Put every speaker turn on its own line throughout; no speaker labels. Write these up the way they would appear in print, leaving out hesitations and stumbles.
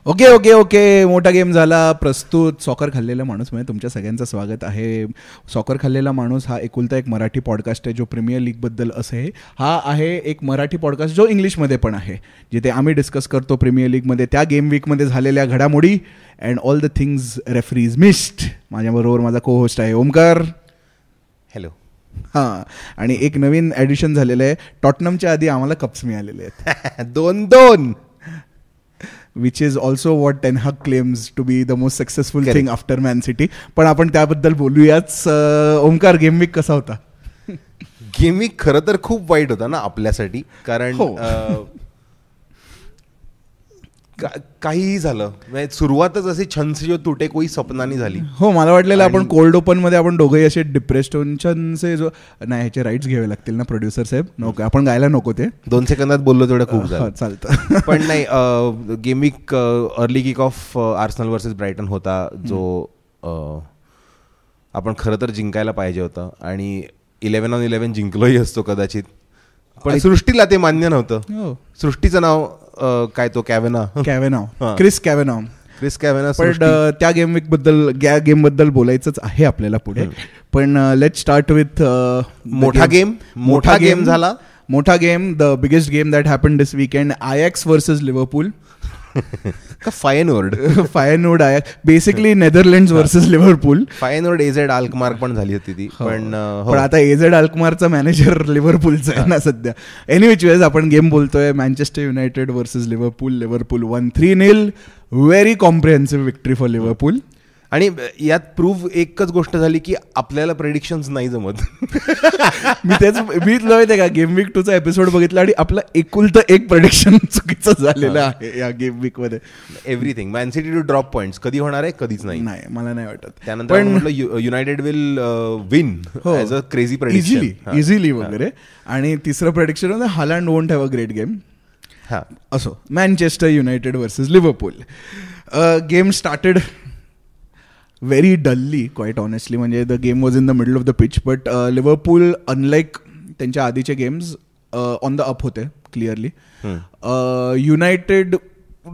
Okay okay okay मोठा game झाला प्रस्तुत. सॉकर खाल्लेला माणूस म्हणजे तुमच्या सगळ्यांचं स्वागत आहे. सॉकर खाल्लेला माणूस हा एकुलता एक मराठी पॉडकास्ट आहे जो प्रीमियर लीगबद्दल आहे. हा आहे एक मराठी पॉडकास्ट जो इंग्लिशमध्ये पण आहे, जिथे आम्ही डिस्कस करतो प्रीमियर लीगमध्ये त्या गेम वीकमध्ये झालेल्या घडामोडी and all the things referees missed. माझ्याबरोबर माझा को होस्ट आहे ओमकार.
हॅलो.
हां, आणि एक नवीन ॲडिशन झालेलं आहे. टॉटनमच्या आधी आम्हाला कप्स मिळालेले आहेत
2-2,
which is also what Ten Hag claims to be the most successful thing after Man City. पण आपण त्याबद्दल बोलूयाच. ओमकार, गेम वीक कसा होता?
गेम वीक खरं तर खूप वाईट होता ना आपल्यासाठी, कारण काहीही झालं म्हणजे सुरुवातच अशी छंद जो तुटे कोई सपनानी झाली.
हो, मला वाटलेलं आपण कोल्ड ओपन मध्ये आपण दोघंही असे डिप्रेस्ड होऊन छंदसे जो नाही, ह्याचे राईट्स घ्यावे लागतील ना प्रोड्युसर साहेब, नको आपण गायला नको. ते 2
सेकंदात बोललो तेवढं खूप झालं,
चालतं.
पण नाही, game week early kick off Arsenal versus Brighton होता, जो आपण खरं तर जिंकायला पाहिजे होतं आणि 11-on-11 जिंकलोही असतो कदाचित, पण सृष्टीला ते मान्य नव्हतं. सृष्टीचं नाव काय, तो क्रिस कॅवेनॉ.
पण त्या गेम बद्दल बोलायचंच आहे आपल्याला पुढे. पण लेट्स स्टार्ट विथ
मोठा गेम झाला.
मोठा game, the biggest game that happen this weekend, Ajax versus Liverpool.
का Feyenoord
Ajax, basically Netherlands versus Liverpool.
Feyenoord AZ Alkmaar पण झाली होती ती, पण
आता एझेड अल्कमारचा मॅनेजर लिव्हरपूलचा आहे ना सध्या. एनिविच वेज आपण गेम बोलतोय Manchester United versus Liverpool. Liverpool 1-3 very comprehensive victory for Liverpool.
आणि यात प्रूव्ह एकच गोष्ट झाली की आपल्याला प्रेडिक्शन्स नाही जमत.
मी माहिती का गेम वीक 2चा एपिसोड बघितला आणि आपलं एकुलतं एक प्रेडिक्शन चुकीचं झालेलं आहे या गेम वीक मध्ये.
Everything Man City to drop points कधी होणार आहे, कधीच नाही,
मला नाही वाटत.
त्यानंतर म्हटलं United will win as a crazy prediction
easily वगैरे. आणि तिसरं प्रेडिक्शन होतं Haaland won't have a great game. असो, Manchester United versus Liverpool. Game started very dully, quite honestly. म्हणजे the game was in the middle of the pitch, but Liverpool unlike त्यांच्या आधीचे games on the up होते क्लिअरली. United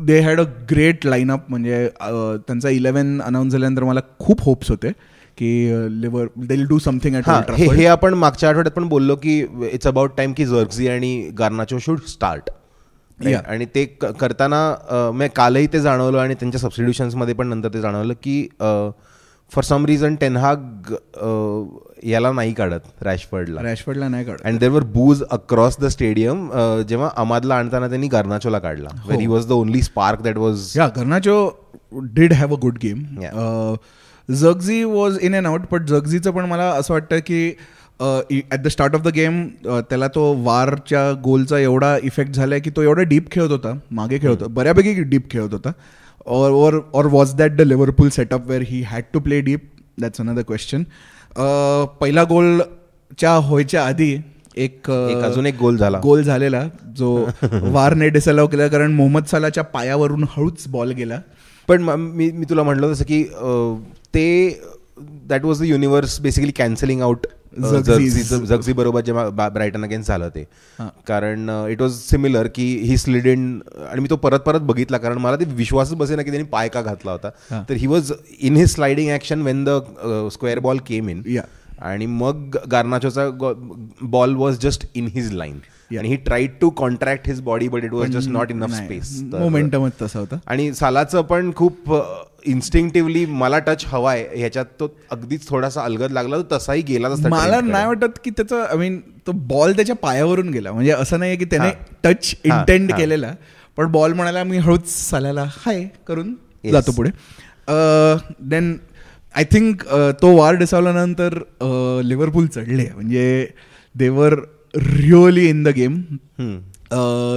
they had a great lineup. म्हणजे त्यांचा 11 announce झाल्यानंतर मला खूप होप्स होते की they will do something at Old Trafford.
हे आपण मागच्या आठवड्यात पण बोललो की इट्स अबाउट टाइम की झर्क्झी आणि गार्नाचो शुड स्टार्ट. आणि ते करताना मी कालही ते जाणवलं आणि त्यांच्या सबस्टिट्यूशन्समध्ये पण नंतर ते जाणवलं की फॉर सम रिझन टेन हाग याला नाही काढत, रॅशफर्डला नाही काढत. अँड देर वर बूज अक्रॉस द स्टेडियम जेव्हा अमादला आणताना त्यांनी गार्नाचोला काढला. Where he was the only spark that was.
Garnacho did have a good game. Zirkzee was in and out, but झर्क्झीचं पण मला असं वाटतं की at the start of the game त्याला तो वारच्या गोलचा एवढा इफेक्ट झाला आहे की तो एवढा डीप खेळत होता, मागे खेळत होता, बऱ्यापैकी डीप खेळत होता. Or was that the Liverpool setup where he had to play deep? That's another question. पहिला गोलच्या व्हायच्या आधी
अजून एक गोल झालेला
जो वारने डिसअलाव केला, कारण मोहम्मद सलाच्या पायावरून हळूच बॉल गेला.
पण मी तुला म्हटलं तसं की ते that was the universe basically cancelling out Zirkzee बरोबर जेव्हा ब्रायटन अगेन्स्ट झालं ते. कारण इट वॉज सिमिलर की ही स्लिड इन, आणि मी तो परत बघितला कारण मला ते विश्वासच बसेना की त्यांनी पाय का घातला होता. तर he was in his sliding action when the square ball came in, आणि मग गार्नाचोचा ball was just in his line आणि he tried to contract his body but it was just not enough space.
मोमेंटमच तसा होता.
आणि सालाचं पण खूप इन्स्टिंक्टिव्हली मला टच हवाय ह्याच्यात तो अगदीच थोडासा अलगद लागला, तो तसाही गेला.
मला नाही वाटत की त्याचं, आय मीन तो बॉल त्याच्या पायावरून गेला. म्हणजे असं नाही की त्याने टच इंटेंड केलेला, पण बॉल म्हणाला मी हळूच साल्याला हाय करून जातो पुढे. देन आय थिंक तो वार डिसावल्यानंतर लिव्हरपूल चढले. म्हणजे they were really in the game.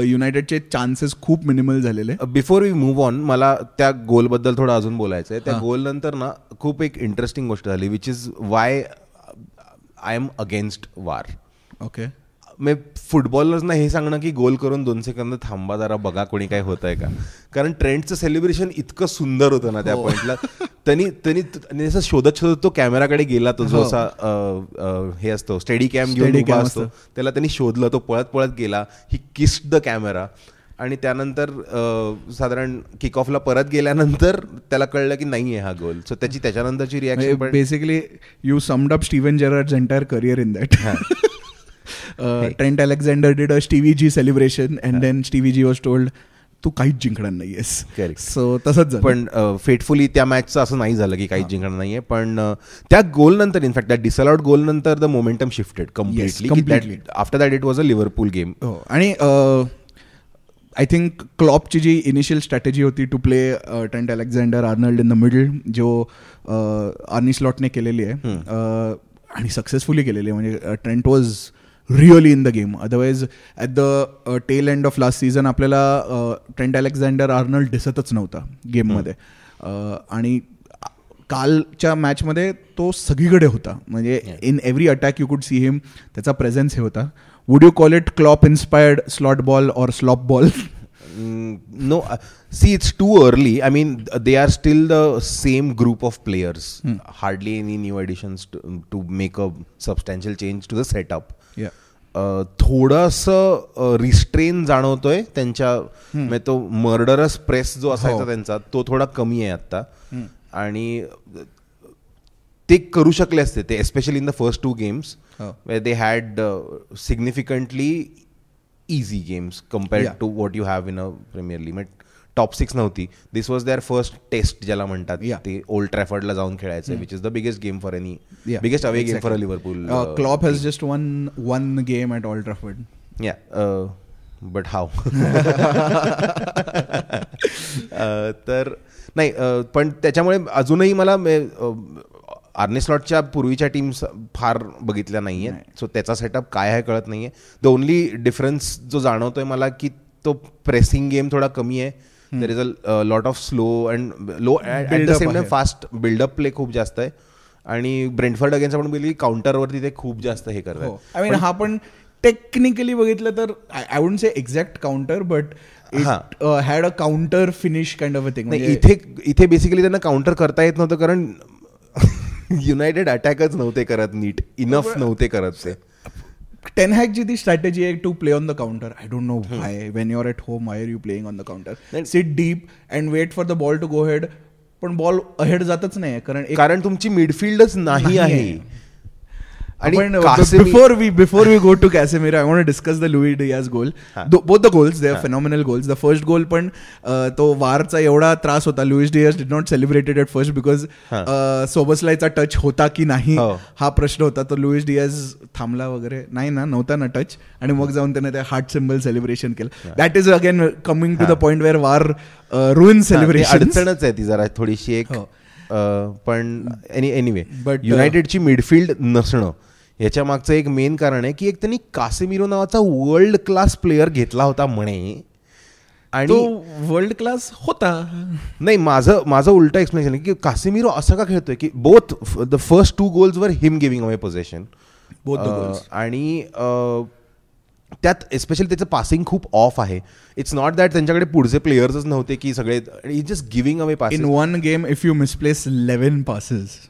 युनायटेडचे चान्सेस खूप मिनिमल झालेले.
बिफोर वी मूव्ह ऑन, मला त्या गोलबद्दल थोडं अजून बोलायचं आहे. त्या गोल नंतर ना खूप एक इंटरेस्टिंग गोष्ट झाली, which is why I am against वार.
ओके,
मी फुटबॉलर्सना हे सांगणं की गोल करून 2 सेकंद थांबा, जरा बघा कोणी काय होत आहे का. कारण ट्रेंडचं सेलिब्रेशन इतकं सुंदर होतं ना त्या पॉईंटला. त्यांनी असं शोधत तो कॅमेराकडे गेला, तो जो असा हे असतो स्टेडी कॅम घेऊन उभा असतो, त्याला त्यांनी शोधलं, तो पळत गेला. ही किस्ड द कॅमेरा आणि त्यानंतर साधारण किक ऑफला परत गेल्यानंतर त्याला कळलं की नाही आहे हा गोल. सो त्याच्यानंतरची reaction
basically you summed up Steven Gerrard's entire career in that. Trent Alexander did a Stevie G celebration and then Stevie G was told तू काहीच जिंकणार नाहीयेस. सो तसंच झालं.
पण फेटफुली त्या मॅचचं असं नाही झालं की काहीच जिंकणार नाहीये. पण त्या गोल नंतर इनफॅक्ट त्या डिसअलाउड गोल नंतर the momentum shifted completely. After that it was a Liverpool game.
आणि आय थिंक क्लॉपची जी इनिशियल स्ट्रॅटेजी होती to play Trent Alexander Arnold in the middle, जो आर्नी स्लॉटने केलेली आहे आणि सक्सेसफुली केलेली आहे. म्हणजे Trent was really in the game. Otherwise at the tail end of last season आपल्याला ट्रेंट अलेक्झांडर आर्नल्ड दिसतच नव्हता गेममध्ये. आणि कालच्या मॅचमध्ये तो सगळीकडे होता. म्हणजे in every attack you could see him. त्याचा प्रेझेन्स हे होता. Would you call it Klopp inspired Slot ball or Slop ball?
No, see, it's too early. I mean, they are still the same group of players. Hardly any new additions to make a substantial change to the setup.
Yeah.
थोडंसं restrain जाणवतोय त्यांच्या. म्हणजे तो murderous press जो असायचा त्यांचा तो थोडा कमी आहे आता. आणि ते करू शकले असते ते, especially in the first 2 games where they had significantly easy games compared to what you have in a Premier League. Top 6 नव्हती. दिस वॉज देअर फर्स्ट टेस्ट ज्याला म्हणतात. ते ओल्ड ट्रॅफर्डला जाऊन खेळायचं, which is the biggest game for any biggest away game for a Liverpool.
Klopp has just one game at Old Trafford.
या but how. तर नाही, पण त्याच्यामुळे अजूनही मला आर्ने स्लॉटच्या पूर्वीच्या टीम्स फार बघितल्या नाही आहेत. सो त्याचा सेटअप काय आहे कळत नाही आहे. द ओनली डिफरन्स जो जाणवतोय मला की तो प्रेसिंग गेम थोडा कमी आहे. There is a lot of slow and low at the same time fast build up play खूप जास्त आहे. आणि ब्रेंटफोर्ड अगेन्स्ट आपण बोलली काउंटरवरती ते खूप जास्त हे करतात.
आय मीन हा पण टेक्निकली बघितलं तर I wouldn't say exact counter, but it had a counter finish kind of a thing.
इथे बेसिकली त्यांना काउंटर करता येत नव्हतं कारण युनायटेड अटॅकच नव्हते करत नीट, इनफ नव्हते करत ते.
टेन हॅग जी ती स्ट्रॅटेजी आहे to play on the counter. I don't know why when you are at home why are you playing on the counter. Sit deep and wait for the ball to go head. पण ball ahead जातच नाही
कारण तुमची मिडफिल्डच नाही आहे.
Before we go to Casemiro, I want to discuss the Luis Diaz goal. Both the goals, they are phenomenal goals. The first goal पण तो वारचा एवढा त्रास होता. Luis Diaz did not celebrate it at first because सोबसलायचा touch होता की नाही हा प्रश्न होता. तो लुईस डियाज थांबला वगैरे नाही ना, नव्हता ना टच. आणि मग जाऊन त्याने त्या हार्ट सिम्बल सेलिब्रेशन केलं. That is again coming to the point where war ruin celebration.
अडचणच आहे ती जरा थोडीशी एक. पण एनिवे युनायटेडची मिडफिल्ड नसणं याच्या मागचं एक मेन कारण आहे की एक त्यांनी कासेमिरो नावाचा वर्ल्ड क्लास प्लेअर घेतला होता म्हणे.
आणि वर्ल्ड क्लास होता
नाही. माझं उलटं एक्सप्लेनेशन आहे की कासेमिरो असं का खेळतोय की बोथ द फर्स्ट 2 goals वर हिम गिव्हिंग अवे पोझेशन. आणि त्यात एस्पेशली त्याचं पासिंग खूप ऑफ आहे. इट्स नॉट दॅट त्यांच्याकडे पुढचे प्लेयर्सच नव्हते की सगळे, is just giving away passes.
In one game if you misplace 11 passes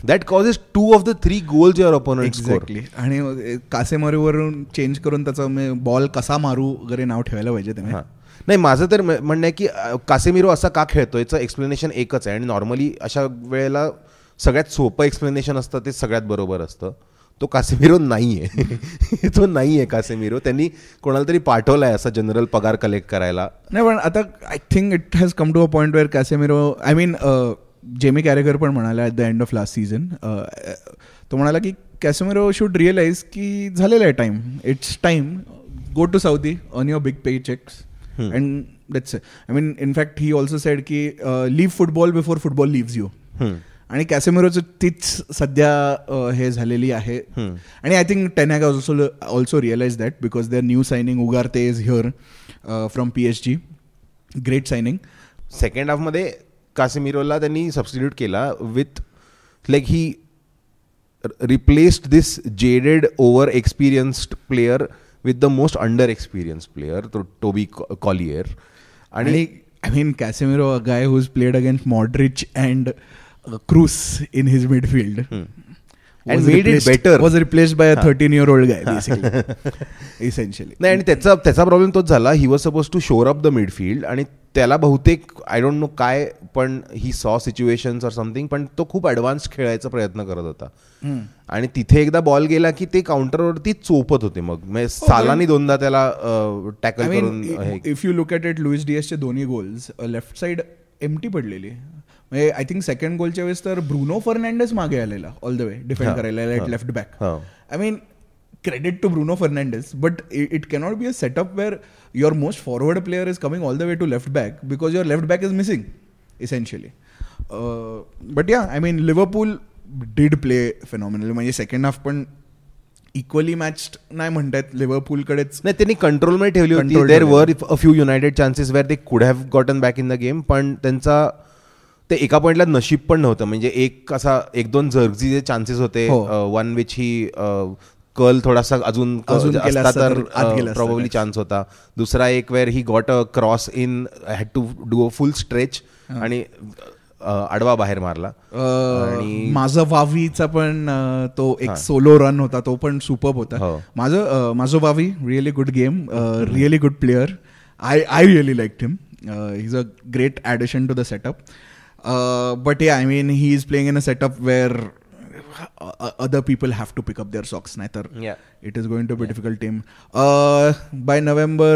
that causes 2 of the 3 goals your opponent score.
आणि कासेमिरोवरून चेंज करून त्याचा बॉल कसा मारू वगैरे नाव ठेवायला पाहिजे त्याने.
नाही, माझं तर म्हणणं आहे की कासेमिरो असा का खेळतो याचं एक्सप्लेनेशन एकच आहे. आणि नॉर्मली अशा वेळेला सगळ्यात सोपं एक्सप्लेनेशन असतं ते सगळ्यात बरोबर असतं. तो कासेमिरो नाही आहे. तो नाही आहे कासेमिरो. त्यांनी कोणाला तरी पाठवलं आहे असं जनरल पगार कलेक्ट करायला.
नाही, पण आता I think it has come to a point where Casemiro, I mean Jamie Carragher पण म्हणाला at the end of last season. तो म्हणाला की कॅसेमिरो शुड रिअलाइज की झालेला आहे time. It's time, go to Saudi, earn your big pay cheques and that's it. I mean in fact he also said की leave football before football leaves you. आणि कॅसेमिरोचं तीच सध्या हे झालेली आहे. आणि I think Ten Hag also realise that because their new signing Ugarte is here from PSG. Great signing.
Second हाफमध्ये कासेमिरोला त्यांनी सबस्टिट्यूट केला with like he replaced this jaded over experienced player with the most under experience player, तो Toby Collyer.
आणि I mean Casemiro, a guy who's played against Modric and Kroos in his midfield.
and made it better.
Was replaced by a 13-year-old guy basically. Essentially.
नाही, आणि त्याचा problem तोच झाला. He was suppose to shore up the midfield, आणि त्याला बहुतेक I don't no काय, पण he saw situations or something, पण तो खूप ॲडव्हान्स खेळायचा प्रयत्न करत होता. आणि तिथे एकदा बॉल गेला की ते काउंटरवरती चोपत होते. मग सालानी दोनदा त्याला टॅकल करून.
If you look at it, Luis डियासचे दोन्ही गोल्स लेफ्ट साईड एम्प्टी पडलेली. म्हणजे आय थिंक सेकंड गोलच्या वेळेस तर ब्रुनो फर्नांडेस मागे आलेला ऑल द वे डिफेंड करायला left back. I mean credit to Bruno Fernandes, but it cannot be a setup where your most forward player is coming all the way to left back because your left back is missing, essentially. But yeah, I mean, Liverpool did play phenomenally. म्हणजे second half पण equally matched नाही म्हणतात लिव्हरपूलकडेच.
नाही, त्यांनी कंट्रोलमध्ये ठेवली होती. There were a few United chances where they could have gotten back in the game, पण त्यांचा ते एका पॉइंटला नशीब पण नव्हतं. म्हणजे एक दोन जर्गजीचे चान्सेस होते. वन विच ही कर्ल थोडासा अजून असता तर प्रॉबेबली चान्स होता. दुसरा एक where he got a cross in, had to do a full stretch आणि आडवा बाहेर मारला.
आणि माझा वावीचा पण तो एक सोलो रन होता, तो पण सुपर्ब होता. माझं वावी really good game, really good player. I really liked him. He is a great addition to the setup. But yeah, I mean, he is playing in a setup where other people have to pick up their socks. Naithar, it is going to be a difficult team. By November,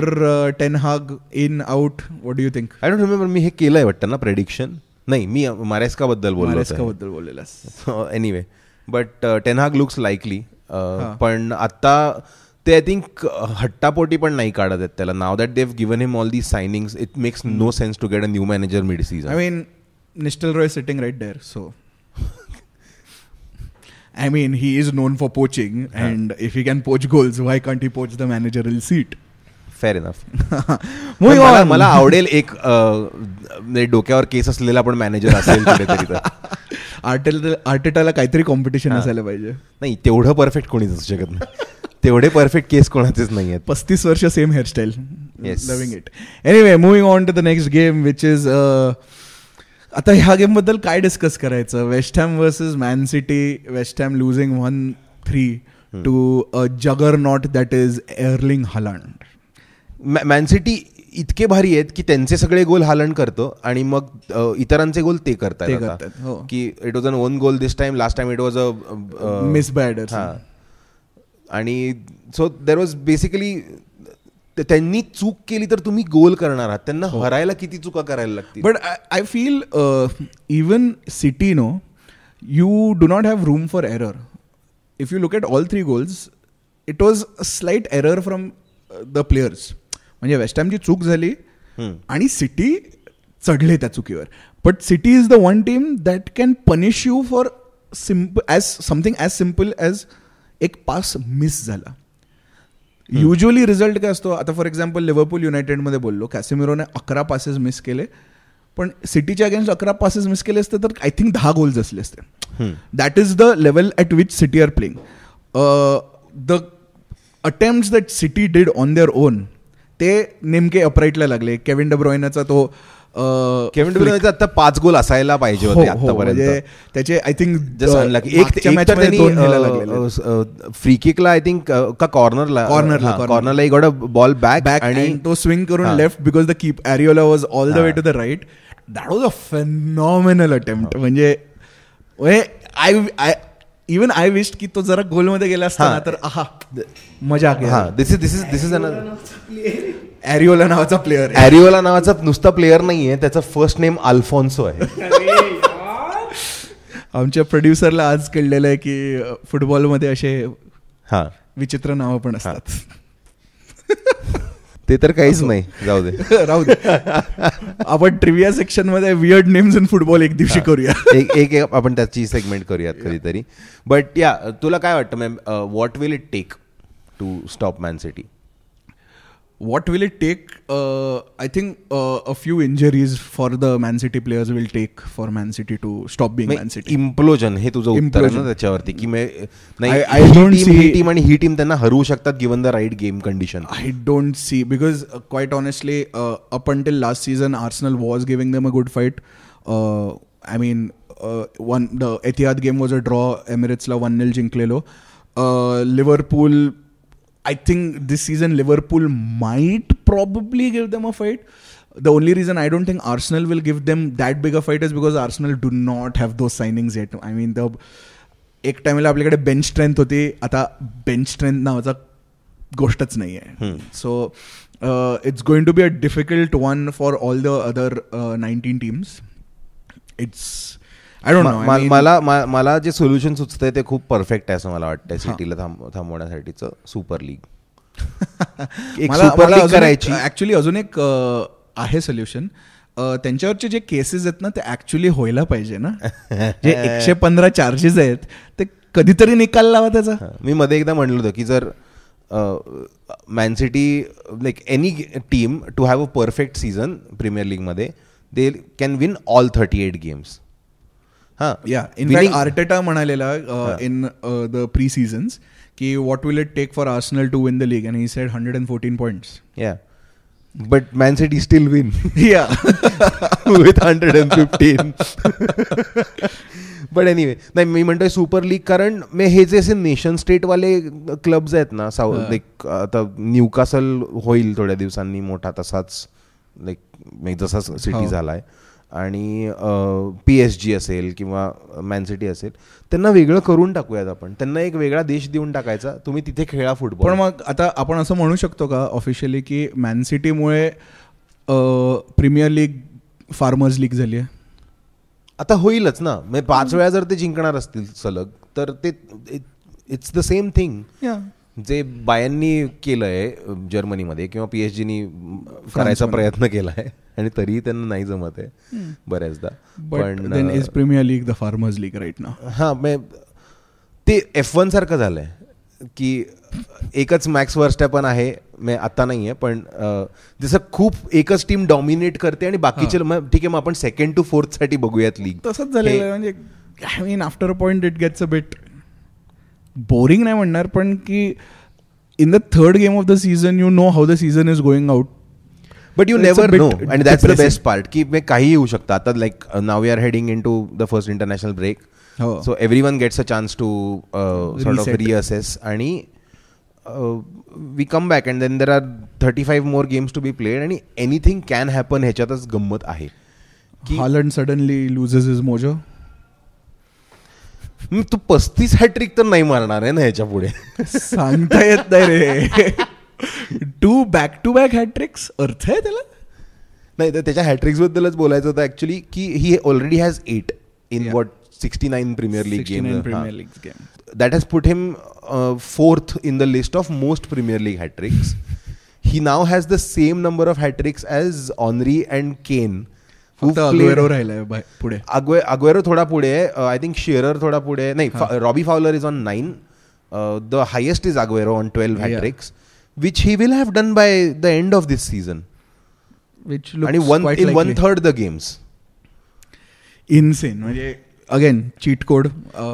Ten Hag in, out. What do you think?
I don't remember. मी हे केलंय वाटतं ना prediction. नाही, मी Maresca बद्दल
बोललेलास.
Anyway, but ten हाग looks likely. पण आता ते आय थिंक हट्टापोटी पण नाही काढत आहेत त्याला. Now that they've given him all these signings, it makes no sense to get a new manager mid season.
I mean, Nistelrooy is sitting right there, so I mean, he is known for poaching, and if he can poach goals, why can't he poach the managerial seat?
Fair enough. मला आवडेल एक डोक्यावर केस असलेला पण manager असेल कुठेतरी. तर
आर्टेटाला काहीतरी कॉम्पिटिशन असायला पाहिजे.
नाही, तेवढं परफेक्ट कोणीच असू शकत नाही. तेवढे परफेक्ट केस कोणाचेच नाही आहेत.
35 वर्ष same hairstyle. Loving it. Anyway, moving on to the next game, which is आता ह्या गेमबद्दल काय डिस्कस करायचं. West Ham versus Man City. West Ham losing 1-3 to a juggernaut that is Erling Haaland.
Man City इतके भारी आहेत की त्यांचे सगळे गोल हालंड करतो आणि मग इतरांचे गोल ते करतात. की it was an own goal this time, last time it was a
miss by Ederson.
And so there was basically, त्यांनी चूक केली तर तुम्ही गोल करणार आहात. त्यांना हरायला किती चुका करायला लागतील.
But I feel even City, no, you do not have room for error. If you look at all 3 goals, it was a slight error from the players. म्हणजे वेस्ट हॅमची चूक झाली आणि सिटी चढले त्या चुकीवर. But City is the one team that can punish you for something as simple as एक pass miss झाला. युजली रिझल्ट काय असतो. आता फॉर एक्झाम्पल लिव्हरपूल युनायटेडमध्ये बोललो, कॅसेमिरोने 11 passes मिस केले, पण सिटीच्या अगेन्स्ट 11 passes मिस केले असते तर आय थिंक 10 goals असले असते. That is the level at which City are playing. The attempts that City did on their own ते नेमके अपराईटला लागले. केविन डी ब्रुयनेचा तो
आता 5 गोल असायला पाहिजे होते आतापर्यंत.
त्याचे आय थिंक
फ्री किकला आय थिंक का कॉर्नरला he got a ball back आणि
तो स्विंग करून left because the keep Areola was all the way to the right. That was a phenomenal attempt. म्हणजे इवन आय विश्ड की तो जरा गोलमध्ये गेला असता तर मजा.
दिस इज
एरियोला नावाचा प्लेअर.
एरियोला नावाचा नुसता प्लेअर नाहीये, त्याचा फर्स्ट नेम अल्फॉन्सो आहे.
आमच्या प्रोड्युसरला आज कळलेलं आहे की फुटबॉलमध्ये असे विचित्र नावं पण असतात.
ते तर काहीच नाही, जाऊ दे.
आपण ट्रिव्हिया सेक्शन मध्ये वियर्ड नेम्स इन फुटबॉल एक दिवशी करूया.
एक आपण त्याची सेगमेंट करूयात कधीतरी. बट या, तुला काय वाटतं ma'am, what will it take to stop Man City?
What will it take? I think a few injuries for the Man City players will take for Man City to stop being Man City.
Implosion हे तुझं उत्तर आहे ना त्याच्यावरती की
I don't see
he team आणि ही team त्यांना हरवू शकतात given the right game condition.
I don't see, because quite honestly up until last season Arsenal was giving them a good fight. I mean, the Etihad game was a draw, एमिरेट्सला 1-0 जिंकलेलो. Liverpool, I think this season Liverpool might probably give them a fight. The only reason I don't think Arsenal will give them that big a fight is because Arsenal do not have those signings yet. I mean, एक टाइमला आपल्याकडे bench strength होती, आता bench strength नावाचा गोष्टच नाही आहे. So it's going to be a difficult one for all the other 19 teams. It's I don't know.
मला जे सोल्युशन सुचतंय ते खूप परफेक्ट आहे असं मला वाटतंय सिटीला थांबवण्यासाठीचं. सुपर लीग, एक सुपर लीग करायची.
ऍक्च्युली अजून एक आहे सोल्युशन. त्यांच्यावरचे जे केसेस आहेत ना ते ऍक्च्युली व्हायला पाहिजे ना. जे 115 चार्जेस आहेत ते कधीतरी निकाल लावा त्याचा.
मी मध्ये एकदा म्हणलं होतं की जर Man City like any team to have a perfect season Premier लीगमध्ये they can win all 38 games.
In fact Arteta म्हणालेला इन द प्री सीझन्स की what will it take for Arsenal to win the league, and he said 114 points.
But Man City still win. With 115. But anyway, नाही मी म्हणतोय super league, कारण मी हे जे असे nation स्टेटवाले clubs आहेत ना, लाईक आता न्यूकासल होईल थोड्या दिवसांनी मोठा तसाच, लाईक जसा सिटी झालाय, आणि PSG असेल किंवा मॅन सिटी असेल, त्यांना वेगळं करून टाकूयात आपण. त्यांना एक वेगळा देश देऊन टाकायचा, तुम्ही तिथे खेळा फुटबॉल.
पण मग आता आपण असं म्हणू शकतो का ऑफिशियली की मॅन सिटीमुळे प्रीमियर लीग फार्मर्स लीग झाली आहे?
आता होईलच ना. म्हणजे 5 वेळा जर ते जिंकणार असतील सलग तर ते इट्स द सेम थिंग जे बायर्ननी केलंय जर्मनीमध्ये किंवा PSG करायचा प्रयत्न केलाय, आणि तरीही त्यांना नाही जमत आहे बऱ्याचदा.
पण then is Premier League the farmers league right now.
ते F1 सारखं झालंय की एकच मॅक्स वर्स्टॅपन आहे, आता नाहीये, पण जसं खूप एकच टीम डॉमिनेट करते आणि बाकीचे ठीक आहे मग आपण 2nd to 4th साठी बघूयात लीग.
तसंच झालेलं. म्हणजे I mean after a point it gets a bit boring नाही म्हणणार, पण की in the 3rd game of the season you know how the season is going out.
But you never know, and that's the best part, की काही येऊ शकतं. आता like now we are heading into the first international break, so everyone gets a chance to sort of reassess, आणि we come back and then there are 35 more games to be played, आणि anything can happen. ह्याच्यातच गंमत आहे
की Haaland suddenly loses his mojo.
तू 35 hat trick तर नाही मारणार आहे ना ह्याच्या पुढे.
सांगता येत नाही रे. 2 back-to-back हॅट्रिक्स अर्थ आहे त्याला?
नाही, तर त्याच्या हॅट्रिक्स बद्दलच बोलायचं होतं ऍक्च्युली, की he already has 8 in what 69 Premier League game. That has put him 4th in the list of most Premier League hat-tricks. He now has the same number of hat-tricks as Henry and Kane.
Aguero राहिलाय पुढे.
Aguero थोडा पुढे आहे. I think Shearer थोडा पुढे आहे. नाही, Robbie Fowler is on 9. The highest is Aguero on 12 hat-tricks, which he will have done by the end of this season.
Which looks
and
quite
in
likely.
1/3 the games.
Insane. म्हणजे again cheat code.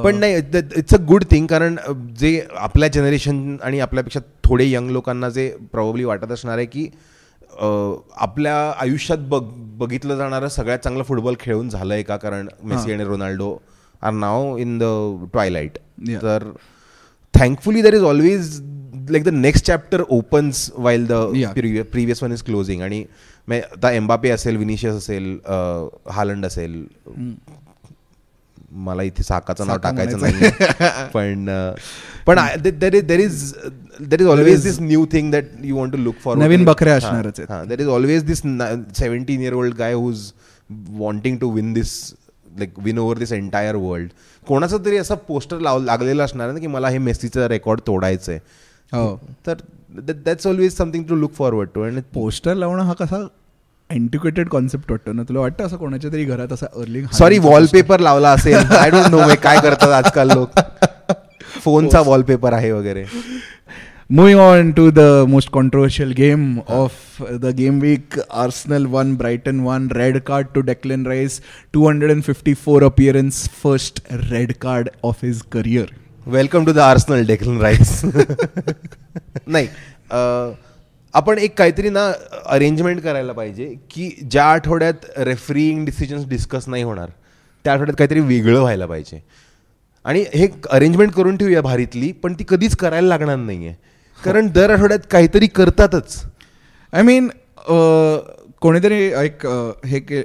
पण नाही, it's a good thing, कारण जे आपल्या generation आणि आपल्यापेक्षा थोडे young लोकांना जे प्रॉब्ली वाटत असणार आहे की आपल्या आयुष्यात बघितलं जाणारं सगळ्यात चांगलं फुटबॉल खेळून झालंय का, कारण मेसी आणि Ronaldo are now in the twilight. तर thankfully there is always like the next chapter opens while the previous one is closing. आणि आता एम्बापे असेल, विनिशियस असेल, हालंड असेल, मला इथे साकाचं नाव टाकायचं नाही, पण there is always this new thing that you want to look for.
नवीन बकऱ्या असणारच आहेत.
There is always this 17-year-old guy who's wanting to win this, like win over this entire world. कोणाचं तरी असं पोस्टर लागलेलं असणार ना की मला हे मेसीचा रेकॉर्ड तोडायचंय. तर that's always something to look forward to. आणि
पोस्टर लावणं हा कसा एंटिक्वेटेड कॉन्सेप्ट वाटतो ना तुला? वाटतं असं कोणाच्या तरी घरात असं अर्लिंग,
सॉरी, वॉलपेपर लावला असेल, आय डोंट नो काय करतात आजकाल लोक, फोनचा वॉलपेपर आहे वगैरे.
Moving on to the most controversial game of the game week, Arsenal won, Brighton won. Red card to Declan Rice, 254 appearance, first red card of his career.
Welcome to the Arsenal, Declan Rice. नाही, आपण एक काहीतरी ना arrangement करायला पाहिजे की ज्या आठवड्यात रेफरिंग डिसिजन्स डिस्कस नाही होणार त्या आठवड्यात काहीतरी वेगळं व्हायला पाहिजे. आणि हे अरेंजमेंट करून ठेवूया भारीतली, पण ती कधीच करायला लागणार नाहीये, कारण दर आठवड्यात काहीतरी करतातच.
आय मीन कोणीतरी एक हे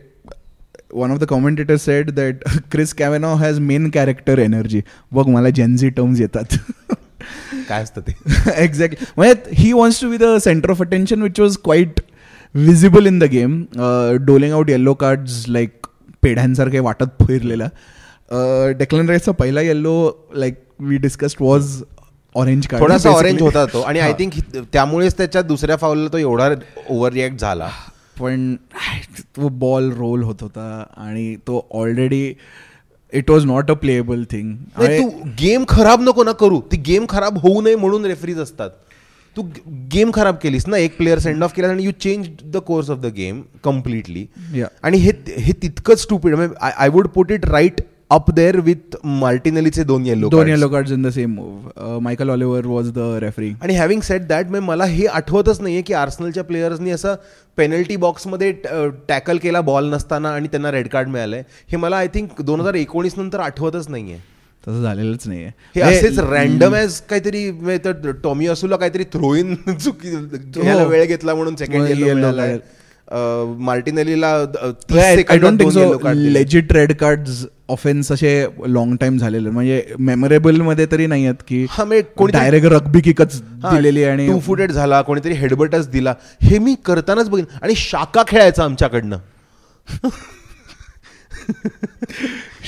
one of the commentators said that Chris Kavanagh has main character energy. बघ मला जेनझी टर्म्स येतात.
काय असतं ते
एक्झॅक्टली. म्हणजे ही wants to be the centre of attention which was quite visible in the game. Doling out yellow cards like पेढ्यांसारखे वाटत फिरलेला. डेक्लन राईसचा पहिला yellow like we discussed was orange card.
थोडासा ऑरेंज होता तो, आणि आय थिंक त्यामुळेच त्याच्या दुसऱ्या फाऊलला तो एवढा ओव्हर रिॲक्ट झाला.
पण तो बॉल रोल होत होता आणि तो already it was not a playable thing.
तू गेम खराब नको ना करू, ती गेम खराब होऊ नये म्हणून रेफरीज असतात. तू गेम खराब केलीस ना, एक प्लेअर सेंड ऑफ केला आणि you change the course of the game completely. आणि हे तितकंच stupid. I would put it right up there with मार्टिनेलीचे 2 yellow
cards in the same move. Michael Oliver was the referee.
आणि having sed that मला हे आठवतच नाहीये की आर्सेनलच्या प्लेयर्सनी असं पेनल्टी बॉक्समध्ये टॅकल केला बॉल नसताना आणि त्यांना रेड कार्ड मिळालंय. हे मला आय थिंक 2019 नंतर आठवतच नाहीये.
तसं झालेलंच नाहीये.
हे असेच रॅन्डम ॲज काहीतरी टॉमी असूला काहीतरी थ्रो इन चुकी वेळ घेतला म्हणून सेकंड येलो. मार्टिनेलीला
I don't think so legit red cards offence असे लॉंग टाइम झालेले, म्हणजे मेमोरेबल मध्ये तरी नाही आहेत की डायरेक्ट रग्बी किकच दिलेली आणि
2 फुटेड झाला, कोणीतरी हेडबटच दिला. हे मी करतानाच बघीन. आणि शाका खेळायचा आमच्याकडनं.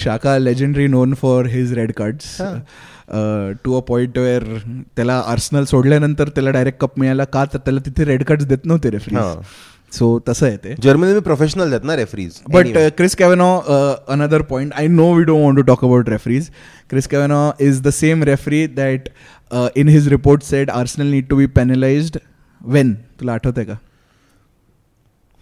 Xhaka legendary known for his red cards to a point where त्याला आर्सेनल सोडल्यानंतर त्याला डायरेक्ट कप मिळाला का, तर त्याला तिथे रेड कार्ड्स देत नव्हते रेफरी. सो तसं आहे ते.
जर्मनी प्रोफेशनल आहेत ना referees.
But Chris Kavanagh, another point, I know we don't want to talk about referees. Chris Kavanagh is the same referee that in his report said Arsenal need to be penalised when. तुला आठवतंय का?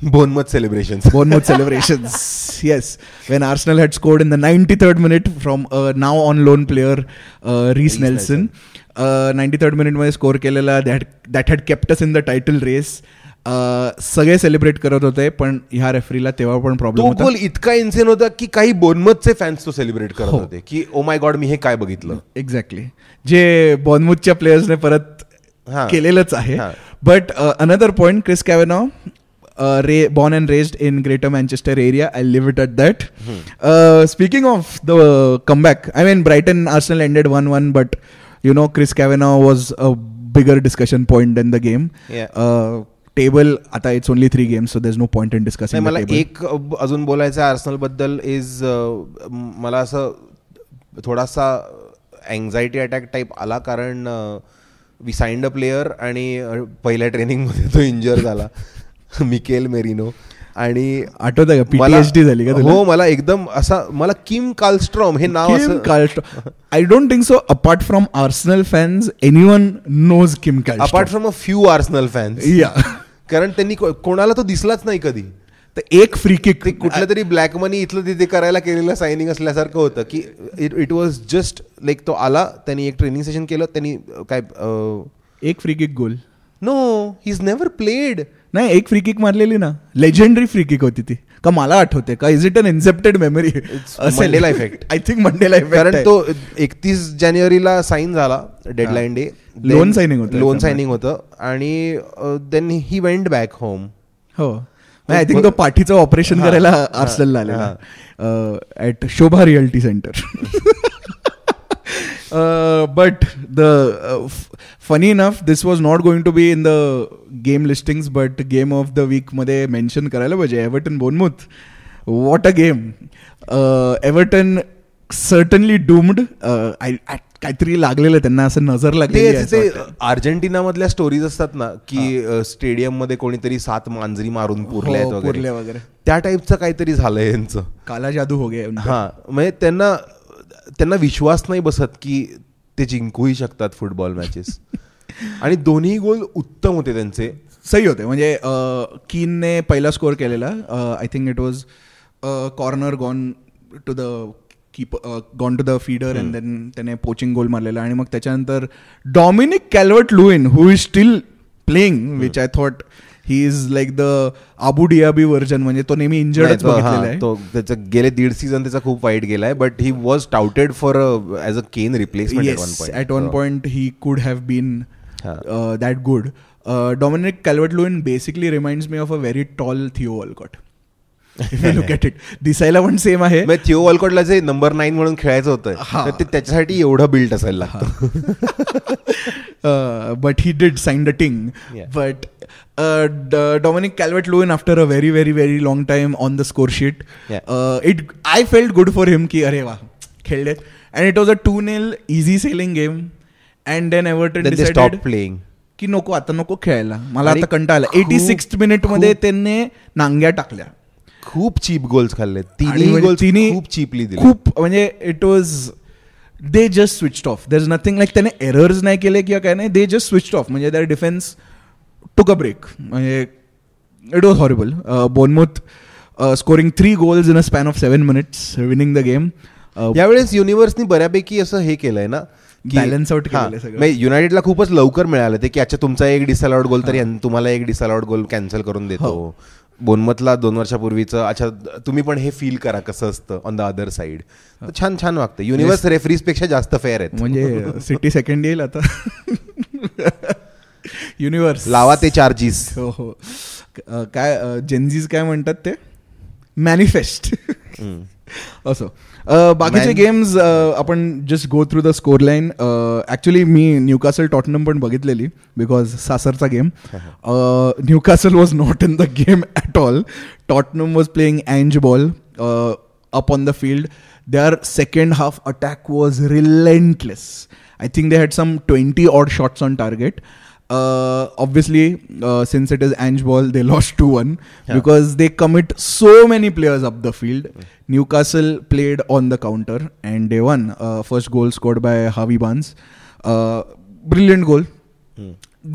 Bournemouth celebrations.
Yes, when Arsenal had scored in the 93rd minute from now on loan player Reece Nelson. 93rd minute मध्ये score केलेला, that had kept us in the title race. सगळे celebrate करत होते, पण ह्या रेफरीला तेव्हा पण प्रॉब्लेम होता.
तो गोल इतका इन्सेन होता की काही बोर्नमथचे फॅन्स तो सेलिब्रेट करत होते की ओ माय गॉड मी हे काय बघितलं.
एक्झॅक्टली, जे बोर्नमथच्या प्लेयर्सने परत केलेलंच आहे. But another point, Chris Kavanagh born and raised in Greater Manchester area. I'll leave it at that. Speaking of the comeback, I mean Brighton Arsenal ended 1-1, but you know Chris Kavanagh was a bigger discussion point than the game. Table आता it's only 3 games, so there's no point in discussing.
मला एक अजून बोलायचं आहे Arsenal बद्दल is मला असं थोडासा अँझायटी अटॅक टाईप आला, कारण वी साइंड अ प्लेयर आणि पहिल्या ट्रेनिंगमध्ये तो इंजर झाला. Mikel merino. आणि
आठवतं का PTSD झाली का?
हो, मला एकदम असा, मला किम कार्लस्ट्रॉम हे नाव असं,
I don't think so apart from Arsenal fans anyone knows Kim Karlstrom,
apart from a few Arsenal fans. कारण त्यांनी कोणाला तो दिसलाच नाही कधी.
तर एक फ्री किक
ते कुठलं तरी ब्लॅक मनी इथलं तिथे करायला केलेलं सायनिंग असल्यासारखं होतं की इट वॉज जस्ट लाईक तो आला, त्यांनी एक ट्रेनिंग सेशन केलं, त्यांनी काय
एक free kick goal.
No, he is never played.
नाही, एक फ्री किक मारलेली ना, लेजेंडरी फ्री किक होती ती का, मला आठवते का? Is it an incepted memory?
Mandela effect,
I think Mandela effect.
कारण तो 31 जानेवारीला साईन झाला, डेडलाईन डे,
लोन सायनिंग होतं
आणि then he went back home.
हो, आय थिंक तो पाठीचं ऑपरेशन करायला आर्सेनलला आलेला at Shobha realty centre. But the funny enough, this was not going to be in the game listings, but game of the week मध्ये mention करायला पाहिजे. Everton Bournemouth, what a game. Everton certainly doomed. काहीतरी लागलेलं त्यांना, असं नजर लागली.
Argentina मधल्या स्टोरीज असतात ना की स्टेडियम मध्ये कोणीतरी 7 मांजरी मारून पुरल्या वगैरे, त्या टाईपचं काहीतरी झालंय यांचं. काला जादू हो गया. हा, म्हणजे त्यांना विश्वास नाही बसत की ते जिंकूही शकतात फुटबॉल मॅचेस. आणि दोन्ही गोल उत्तम होते त्यांचे,
सही होते. म्हणजे कीनने पहिला स्कोर केलेला, I think it was corner gone to the feeder and then त्याने पोचिंग गोल मारलेला. आणि मग त्याच्यानंतर Dominic Calvert Lewin, who is still playing, which I thought he is like the Abou Diaby version, म्हणजे तो नेहमी इंजर्डच बघितलेला आहे.
तो त्याचं गेले 1.5 सीझन त्याचा खूप वाईट गेलाय, but he was touted for as a Kane replacement.
At one point he could have been that good. Dominic Calvert-Lewin basically reminds me of a very tall Theo Walcott. If you look at it, दिसायला पण same आहे.
थियो वॉलकॉटला जे number 9 म्हणून खेळायचं होतं तर ते त्याच्यासाठी एवढं बिल्ड असायला लागतं.
But he did sign the ting. But Dominic Calvert-Lewin, after a very very very long time on the score sheet, I felt good for him की अरे वा खेळले, and it was a 2-0 easy sailing game, and then Everton decided
stopped playing
की नको खेळायला, मला आता कंटाळा आला. 86th मिनिट मध्ये त्यांनी नांग्या टाकल्या,
खूप चीप गोल्स खाल्ले, तिन्ही खूप चीपली दिले,
खूप म्हणजे it was they just switched off. There is nothing like त्याने एरर्स नाही केले किंवा काय नाही, दे जस्ट स्विच्ड ऑफ. म्हणजे their defence took a break. म्हणजे it was horrible. Bournemouth scoring 3 goals in a span of 7 minutes, winning the game.
यावेळेस युनिव्हर्सनी बऱ्यापैकी असं हे केलंय ना,
बॅलन्स आउट केलं सगळं.
युनायटेडला खूपच लवकर मिळालं ते की अच्छा तुमचा एक डिसअलाउड गोल तरी तुम्हाला एक डिसअलाउड गोल कॅन्सल करून देतो. बोर्नमouthला 2 वर्षापूर्वीचं अच्छा तुम्ही पण हे फील करा कसं असतं ऑन द अदर साइड. छान छान वागतं. युनिव्हर्स रेफरीज पेक्षा जास्त फेअर आहेत.
म्हणजे सिटी सेकंड येईल आता. युनिव्हर्स
लावा ते चार्जेस.
हो हो. काय जेनझीज काय म्हणतात ते, मॅनिफेस्ट. असो बाकीचे गेम्स आपण just go through the score line. Actually मी न्यूकासल टॉटनम पण बघितलेली बिकॉज सासरचा गेम. Newcastle was not in the game at all. Tottenham was playing Angeball up on the field. Their second half attack was relentless. I think they had some 20 odd shots on target. Obviously, since it is Ange ball, they lost 2-1 because they commit so many players up the field. Newcastle played on the counter and they won. First goal scored by Harvey Barnes. Brilliant goal.